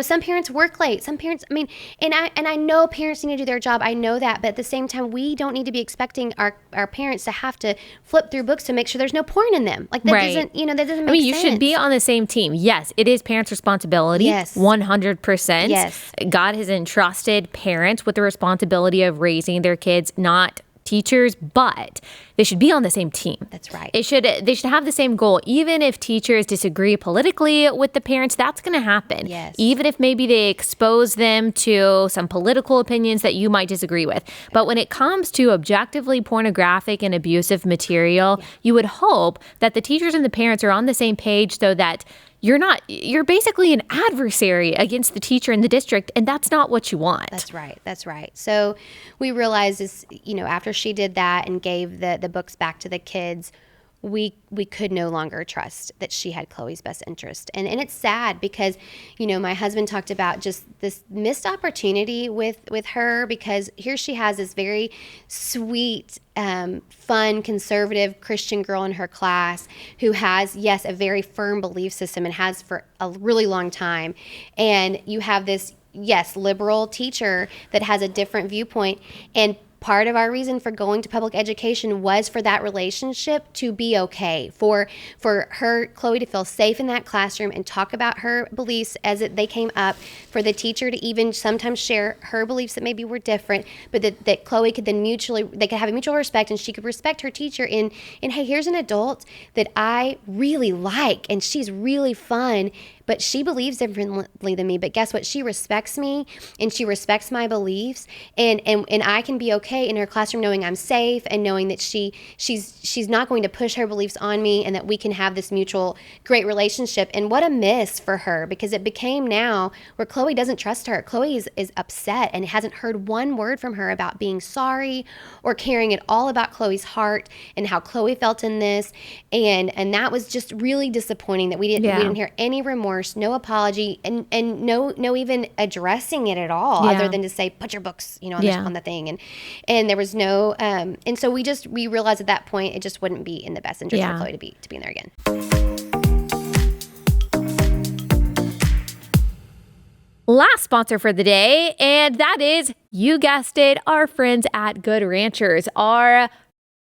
Some parents work late. Some parents, and I know parents need to do their job. I know that. But at the same time, we don't need to be expecting our parents to have to flip through books to make sure there's no porn in them. Like that doesn't, that doesn't make sense. You should be on the same team. Yes, it is parents' responsibility. Yes. 100%. Yes. God has entrusted parents with the responsibility of raising their kids, not teachers, but they should be on the same team. That's right. They should have the same goal. Even if teachers disagree politically with the parents, that's going to happen. Yes. Even if maybe they expose them to some political opinions that you might disagree with. But when it comes to objectively pornographic and abusive material, you would hope that the teachers and the parents are on the same page so that you're basically an adversary against the teacher in the district, and that's not what you want. That's right. So we realized this, after she did that and gave the books back to the kids, we could no longer trust that she had Chloe's best interest. And it's sad because, my husband talked about just this missed opportunity with her, because here she has this very sweet, fun, conservative Christian girl in her class who has, yes, a very firm belief system and has for a really long time. And you have this, yes, liberal teacher that has a different viewpoint. And part of our reason for going to public education was for that relationship to be okay, for Chloe to feel safe in that classroom and talk about her beliefs as they came up, for the teacher to even sometimes share her beliefs that maybe were different, but that Chloe could then they could have a mutual respect, and she could respect her teacher in hey, here's an adult that I really like and she's really fun, but she believes differently than me. But guess what? She respects me and she respects my beliefs, and I can be okay in her classroom knowing I'm safe and knowing that she's not going to push her beliefs on me, and that we can have this mutual great relationship. And what a miss for her, because it became now where Chloe doesn't trust her. Chloe is upset and hasn't heard one word from her about being sorry or caring at all about Chloe's heart and how Chloe felt in this. And that was just really disappointing that we didn't hear any remorse, no apology, and no even addressing it at all, other than to say, put your books, on the thing. And there was no, and so we realized at that point it just wouldn't be in the best interest for Chloe to be in there again. Last sponsor for the day, and that is, you guessed it, our friends at Good Ranchers. Our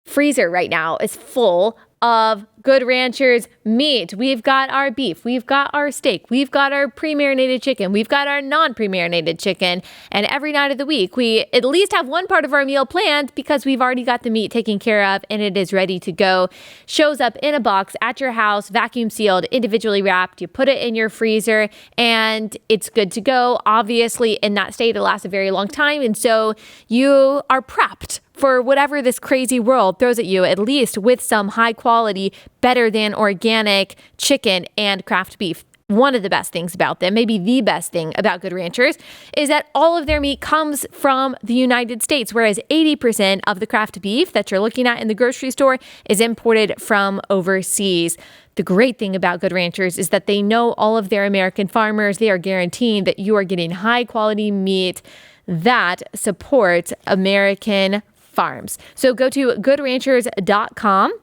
freezer right now is full of Good Ranchers meat. We've got our beef, we've got our steak, we've got our pre-marinated chicken, we've got our non-pre-marinated chicken, and every night of the week we at least have one part of our meal planned because we've already got the meat taken care of and it is ready to go. Shows up in a box at your house, vacuum sealed, individually wrapped. You put it in your freezer and it's good to go. Obviously, in that state, it lasts a very long time, and so you are prepped for whatever this crazy world throws at you, at least with some high quality, better than organic chicken and craft beef. One of the best things about them, maybe the best thing about Good Ranchers, is that all of their meat comes from the United States, whereas 80% of the craft beef that you're looking at in the grocery store is imported from overseas. The great thing about Good Ranchers is that they know all of their American farmers. They are guaranteeing that you are getting high quality meat that supports American farms. So go to goodranchers.com.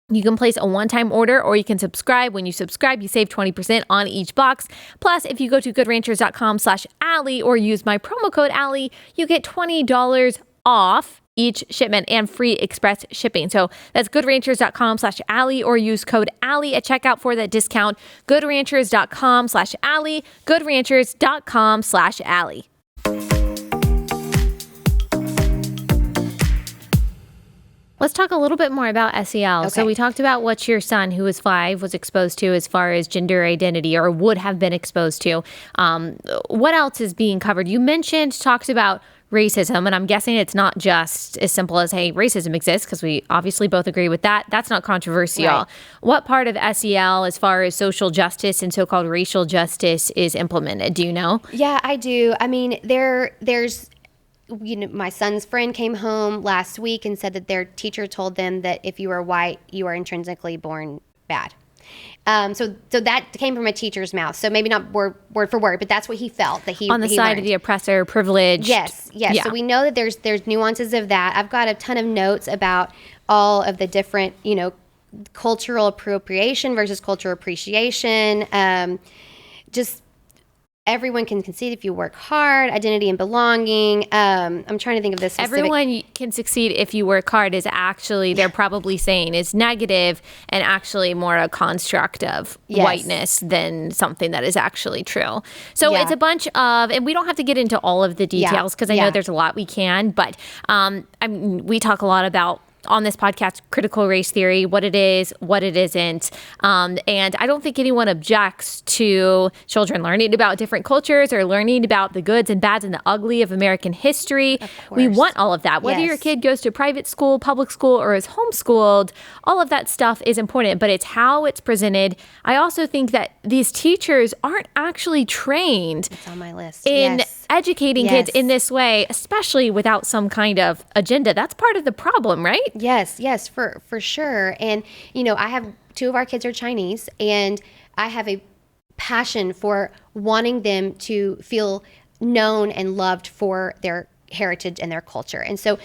You can place a one-time order, or you can subscribe. When you subscribe, you save 20% on each box. Plus, if you go to goodranchers.com/Allie or use my promo code Allie, you get $20 off each shipment and free express shipping. So that's goodranchers.com/Allie, or use code Allie at checkout for that discount. Goodranchers.com/Allie, goodranchers.com/Allie. Let's talk a little bit more about SEL. Okay. So we talked about what your son, who is 5, was exposed to as far as gender identity, or would have been exposed to. What else is being covered? You talked about racism, and I'm guessing it's not just as simple as, hey, racism exists, because we obviously both agree with that. That's not controversial. Right. What part of SEL, as far as social justice and so-called racial justice, is implemented? Do you know? Yeah, I do. I mean, there's my son's friend came home last week and said that their teacher told them that if you are white, you are intrinsically born bad. So that came from a teacher's mouth. So maybe not word for word, but that's what he felt that he on the he side learned. of the oppressor, privileged. Yes. Yeah. So we know that there's nuances of that. I've got a ton of notes about all of the different, cultural appropriation versus cultural appreciation. Just everyone can succeed if you work hard, identity and belonging. I'm trying to think of this specific. Everyone can succeed if you work hard is actually, they're probably saying, is negative and actually more a construct of whiteness than something that is actually true. So it's a bunch of, and we don't have to get into all of the details because I know there's a lot we can, but we talk a lot about on this podcast, critical race theory, what it is, what it isn't. And I don't think anyone objects to children learning about different cultures or learning about the goods and bads and the ugly of American history. We want all of that. Whether your kid goes to private school, public school, or is homeschooled, all of that stuff is important, but it's how it's presented. I also think that these teachers aren't actually trained It's on my list. in educating kids in this way, especially without some kind of agenda. That's part of the problem, right? Yes, for sure. And, I have 2 of our kids are Chinese, and I have a passion for wanting them to feel known and loved for their heritage and their culture. And so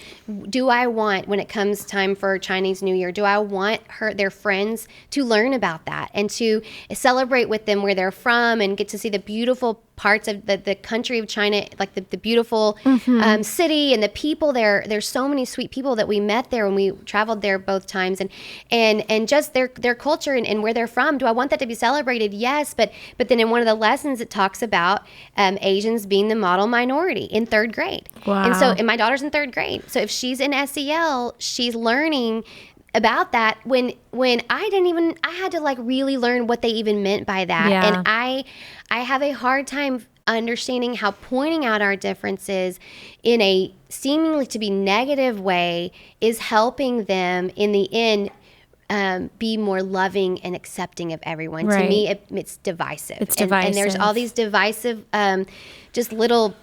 do I want, when it comes time for Chinese New Year, do I want their friends to learn about that and to celebrate with them where they're from and get to see the beautiful parts of the country of China, like the beautiful city and the people there. There's so many sweet people that we met there when we traveled there both times, and just their culture and where they're from. Do I want that to be celebrated? Yes, but then in one of the lessons it talks about Asians being the model minority in 3rd grade. Wow. And my daughter's in 3rd grade. So if she's in SEL, she's learning about that when I had to really learn what they even meant by that. Yeah. And I have a hard time understanding how pointing out our differences in a seemingly to be negative way is helping them in the end be more loving and accepting of everyone. Right. To me, it's divisive. It's divisive. And there's all these divisive, just little.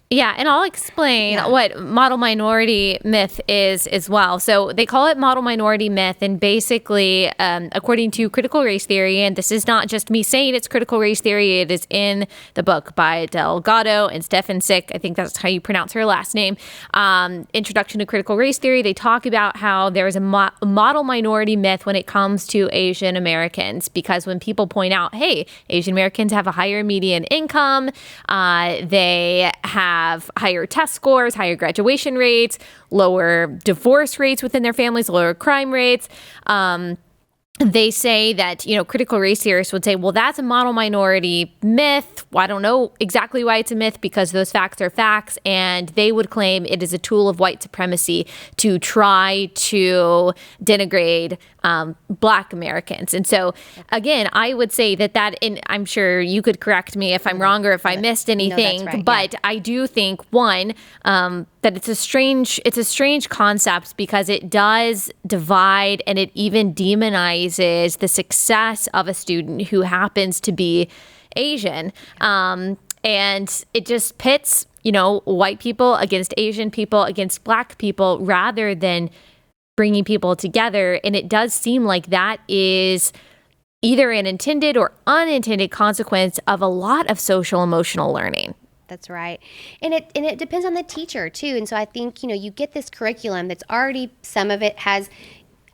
Yeah, and I'll explain what model minority myth is as well. So they call it model minority myth, and basically, according to critical race theory, and this is not just me saying it's critical race theory, it is in the book by Delgado and Stefan Sick, I think that's how you pronounce her last name, Introduction to Critical Race Theory. They talk about how there is a model minority myth when it comes to Asian Americans, because when people point out, hey, Asian Americans have a higher median income, they have higher test scores, higher graduation rates, lower divorce rates within their families, lower crime rates. They say that, critical race theorists would say, well, that's a model minority myth. Well, I don't know exactly why it's a myth because those facts are facts. And they would claim it is a tool of white supremacy to try to denigrate Black Americans. And so, again, I would say that, and I'm sure you could correct me if I'm wrong or if I missed anything, no, that's right, but I do think, one, that it's a strange concept because it does divide and it even demonizes the success of a student who happens to be Asian. And it just pits, white people against Asian people against Black people rather than bringing people together. And it does seem like that is either an intended or unintended consequence of a lot of social emotional learning. That's right. And it depends on the teacher too. And so I think, you get this curriculum that's already, some of it has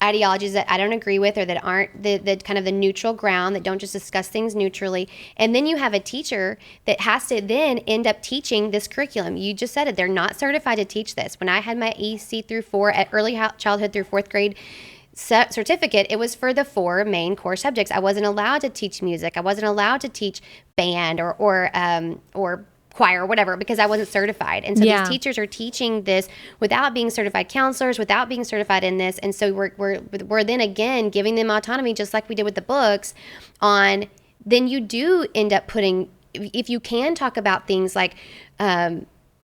ideologies that I don't agree with or that aren't the kind of the neutral ground, that don't just discuss things neutrally. And then you have a teacher that has to then end up teaching this curriculum. You just said it. They're not certified to teach this. When I had my EC through 4 at early childhood through 4th grade certificate, it was for the 4 main core subjects. I wasn't allowed to teach music. I wasn't allowed to teach band or choir or whatever because I wasn't certified. And so these teachers are teaching this without being certified counselors, without being certified in this. And so we're then again giving them autonomy, just like we did with the books, on then you do end up putting, if you can talk about things like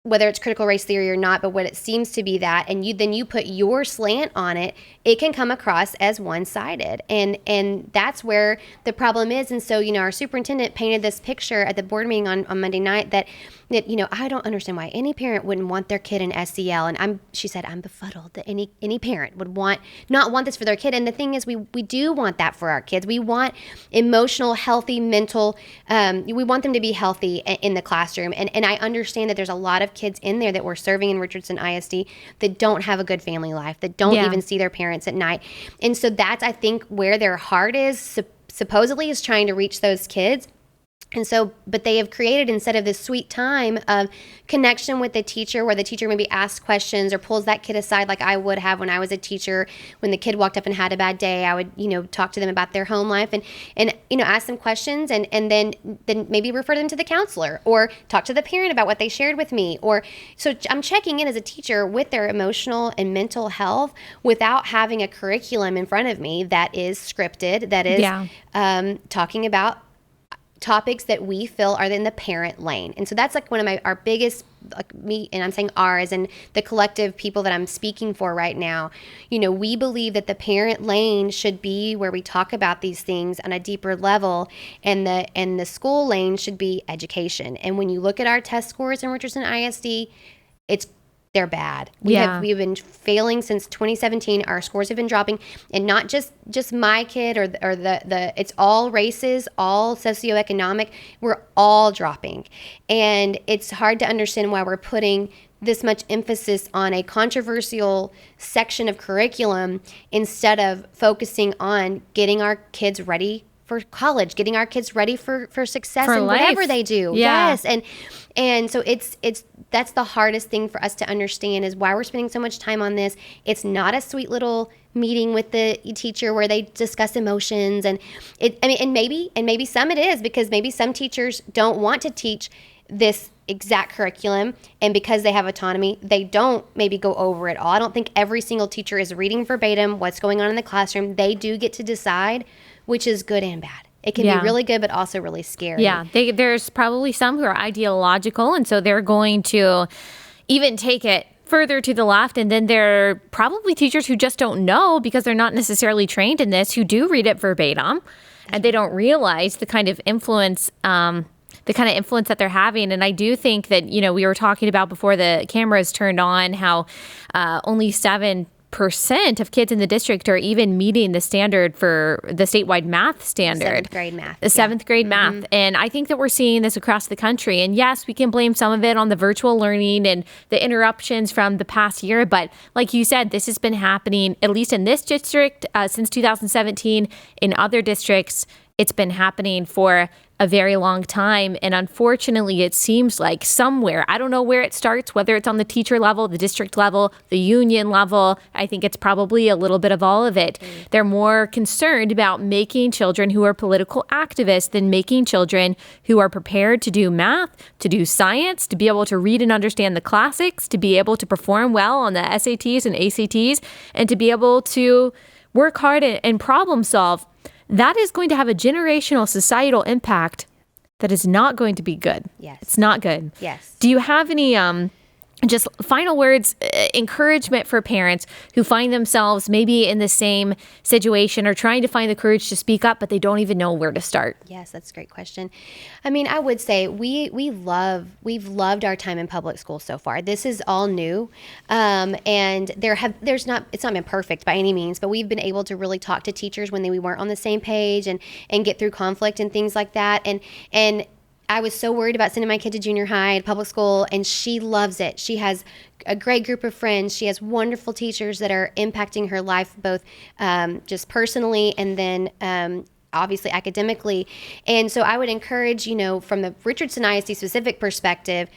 whether it's critical race theory or not, but what it seems to be that, and you put your slant on it, it can come across as one-sided. And that's where the problem is. And so, our superintendent painted this picture at the board meeting on Monday night that, I don't understand why any parent wouldn't want their kid in SEL. And she said, I'm befuddled that any parent would not want this for their kid. And the thing is, we do want that for our kids. We want emotional, healthy, mental, we want them to be healthy in the classroom. And I understand that there's a lot of kids in there that we're serving in Richardson ISD that don't have a good family life, that don't even see their parents at night. And so that's, I think, where their heart is, supposedly, is trying to reach those kids. And so, but they have created, instead of this sweet time of connection with the teacher, where the teacher maybe asks questions or pulls that kid aside like I would have when I was a teacher. When the kid walked up and had a bad day, I would, talk to them about their home life and ask them questions and then maybe refer them to the counselor or talk to the parent about what they shared with me. Or so I'm checking in as a teacher with their emotional and mental health without having a curriculum in front of me that is scripted, that is talking about topics that we feel are in the parent lane. And so that's like one of our biggest, like me, and I'm saying ours and the collective people that I'm speaking for right now, we believe that the parent lane should be where we talk about these things on a deeper level, and the school lane should be education. And when you look at our test scores in Richardson ISD, they're bad. We've been failing since 2017. Our scores have been dropping, and not just my kid or the it's all races, all socioeconomic. We're all dropping, and it's hard to understand why we're putting this much emphasis on a controversial section of curriculum instead of focusing on getting our kids ready for college, getting our kids ready for success in whatever they do. Yeah. Yes. And so that's the hardest thing for us to understand, is why we're spending so much time on this. It's not a sweet little meeting with the teacher where they discuss emotions and maybe some it is, because maybe some teachers don't want to teach this exact curriculum, and because they have autonomy, they don't maybe go over it all. I don't think every single teacher is reading verbatim what's going on in the classroom. They do get to decide, which is good and bad. It can be really good, but also really scary. Yeah, there's probably some who are ideological, and so they're going to even take it further to the left. And then there are probably teachers who just don't know, because they're not necessarily trained in this, who do read it verbatim, and they don't realize the kind of influence that they're having. And I do think that, we were talking about before the cameras turned on, how only 7% of kids in the district are even meeting the standard for the statewide math standard. 7th grade math. The 7th grade math. And I think that we're seeing this across the country. And yes, we can blame some of it on the virtual learning and the interruptions from the past year. But like you said, this has been happening, at least in this district, since 2017. In other districts, it's been happening for a very long time. And unfortunately, it seems like somewhere, I don't know where it starts, whether it's on the teacher level, the district level, the union level. I think it's probably a little bit of all of it. They're more concerned about making children who are political activists than making children who are prepared to do math, to do science, to be able to read and understand the classics, to be able to perform well on the SATs and ACTs, and to be able to work hard and problem solve. That is going to have a generational societal impact that is not going to be good. Yes. It's not good. Yes. Do you have any just final words, encouragement for parents who find themselves maybe in the same situation or trying to find the courage to speak up, but they don't even know where to start? Yes, that's a great question. I would say we've loved our time in public school so far. This is all new, and it's not been perfect by any means, but we've been able to really talk to teachers when we weren't on the same page and get through conflict and things like that. And I was so worried about sending my kid to junior high, public school, and she loves it. She has a great group of friends. She has wonderful teachers that are impacting her life, both just personally and then obviously academically. And so I would encourage, from the Richardson ISD specific perspective,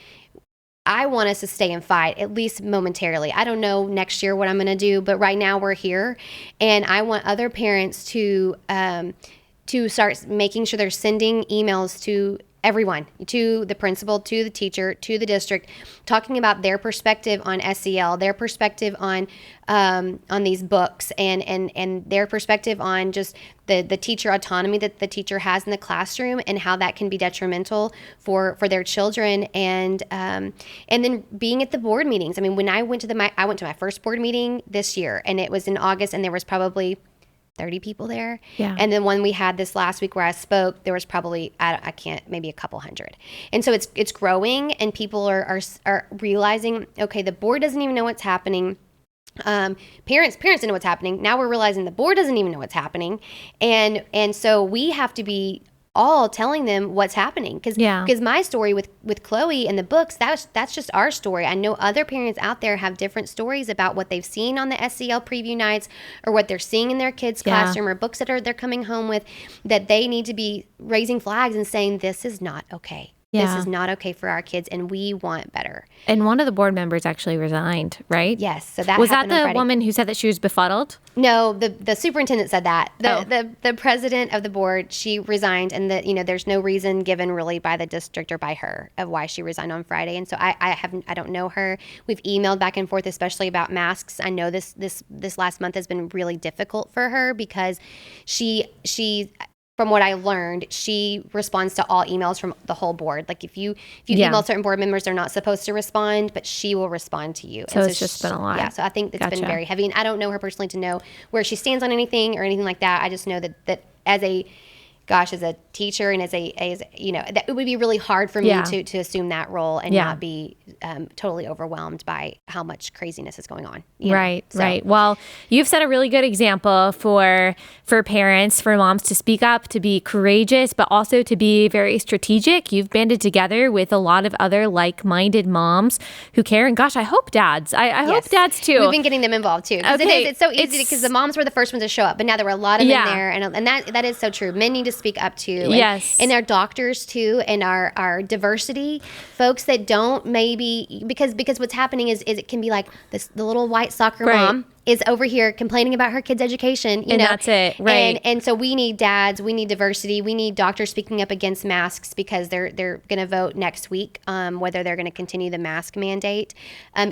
I want us to stay and fight, at least momentarily. I don't know next year what I'm going to do, but right now we're here. And I want other parents to start making sure they're sending emails to everyone, to the principal, to the teacher, to the district, talking about their perspective on SEL, their perspective on these books, and their perspective on just the teacher autonomy that the teacher has in the classroom, and how that can be detrimental for their children, and then being at the board meetings. I mean, when I went to my first board meeting this year, and it was in August, and there was probably 30 people there. Yeah. And then when we had this last week where I spoke, there was probably, maybe a couple hundred. And so it's growing, and people are realizing, okay, the board doesn't even know what's happening. Parents don't know what's happening. Now we're realizing the board doesn't even know what's happening. And so we have to be all telling them what's happening, because my story with Chloe and the books, that's just our story. I know other parents out there have different stories about what they've seen on the SEL preview nights, or what they're seeing in their kids' classroom, or books that they're coming home with, that they need to be raising flags and saying, this is not okay. This is not okay for our kids, and we want better. And one of the board members actually resigned, right? Yes. So that was that happened on the Friday. woman who said that she was befuddled? No, the superintendent said that. The president of the board, she resigned, and there's no reason given really by the district or by her of why she resigned on Friday. And so I don't know her. We've emailed back and forth, especially about masks. I know this last month has been really difficult for her, because she from what I learned, she responds to all emails from the whole board. Like if you email certain board members, they're not supposed to respond, but she will respond to you. So it's just been a lot. Yeah, so I think it's been very heavy. And I don't know her personally to know where she stands on anything or anything like that. I just know that as a teacher and as that it would be really hard for me to assume that role and not be totally overwhelmed by how much craziness is going on. Right. Well, you've set a really good example for parents, for moms to speak up, to be courageous, but also to be very strategic. You've banded together with a lot of other like-minded moms who care. And gosh, I hope dads. I hope dads too. We've been getting them involved too. Okay. It's so easy because the moms were the first ones to show up, but now there were a lot of them there, and that is so true. Men need to speak up too. And our doctors too, and our diversity folks that don't maybe, because what's happening is it can be like the little white soccer mom is over here complaining about her kids' education, you know. That's it, right. And so we need dads, we need diversity, we need doctors speaking up against masks, because they're going to vote next week whether they're going to continue the mask mandate.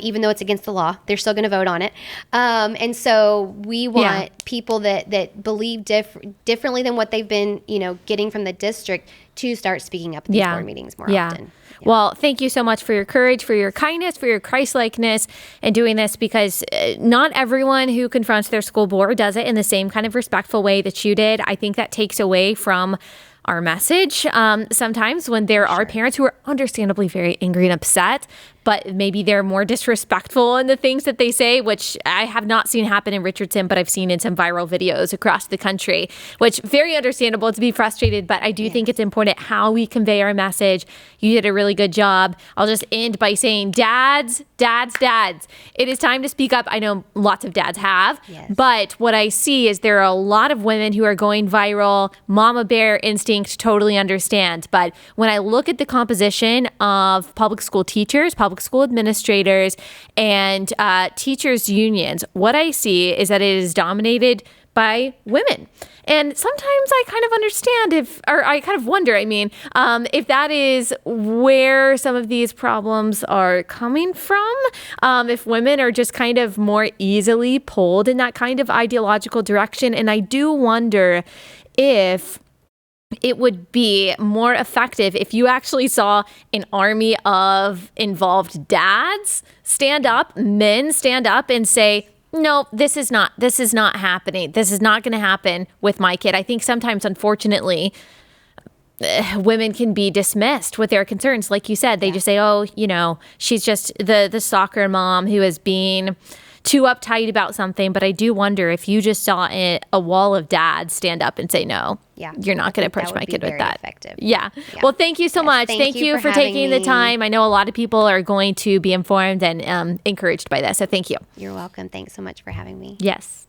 Even though it's against the law, they're still going to vote on it. And so we want people that believe differently than what they've been, getting from the district, to start speaking up at these board meetings more often. Well, thank you so much for your courage, for your kindness, for your Christ-likeness, and doing this, because not everyone who confronts their school board does it in the same kind of respectful way that you did. I think that takes away from our message sometimes when there are parents who are understandably very angry and upset, but maybe they're more disrespectful in the things that they say, which I have not seen happen in Richardson, but I've seen in some viral videos across the country, which very understandable to be frustrated. But I do think it's important how we convey our message. You did a really good job. I'll just end by saying, dads, it is time to speak up. I know lots of dads have, but what I see is there are a lot of women who are going viral. Mama bear instinct, totally understand. But when I look at the composition of public school teachers, public school administrators, and teachers' unions, what I see is that it is dominated by women. And sometimes I kind of understand I kind of wonder, if that is where some of these problems are coming from, if women are just kind of more easily pulled in that kind of ideological direction. And I do wonder if it would be more effective if you actually saw an army of involved dads stand up, men stand up and say, no, this is not happening. This is not going to happen with my kid. I think sometimes, unfortunately, women can be dismissed with their concerns. Like you said, they just say, oh, she's just the soccer mom who is being too uptight about something. But I do wonder if you just saw a wall of dads stand up and say, no, you're not going to approach my kid with that. Effective. Yeah. Well, thank you so much. Thank you for taking the time. I know a lot of people are going to be informed and encouraged by this. So thank you. You're welcome. Thanks so much for having me. Yes.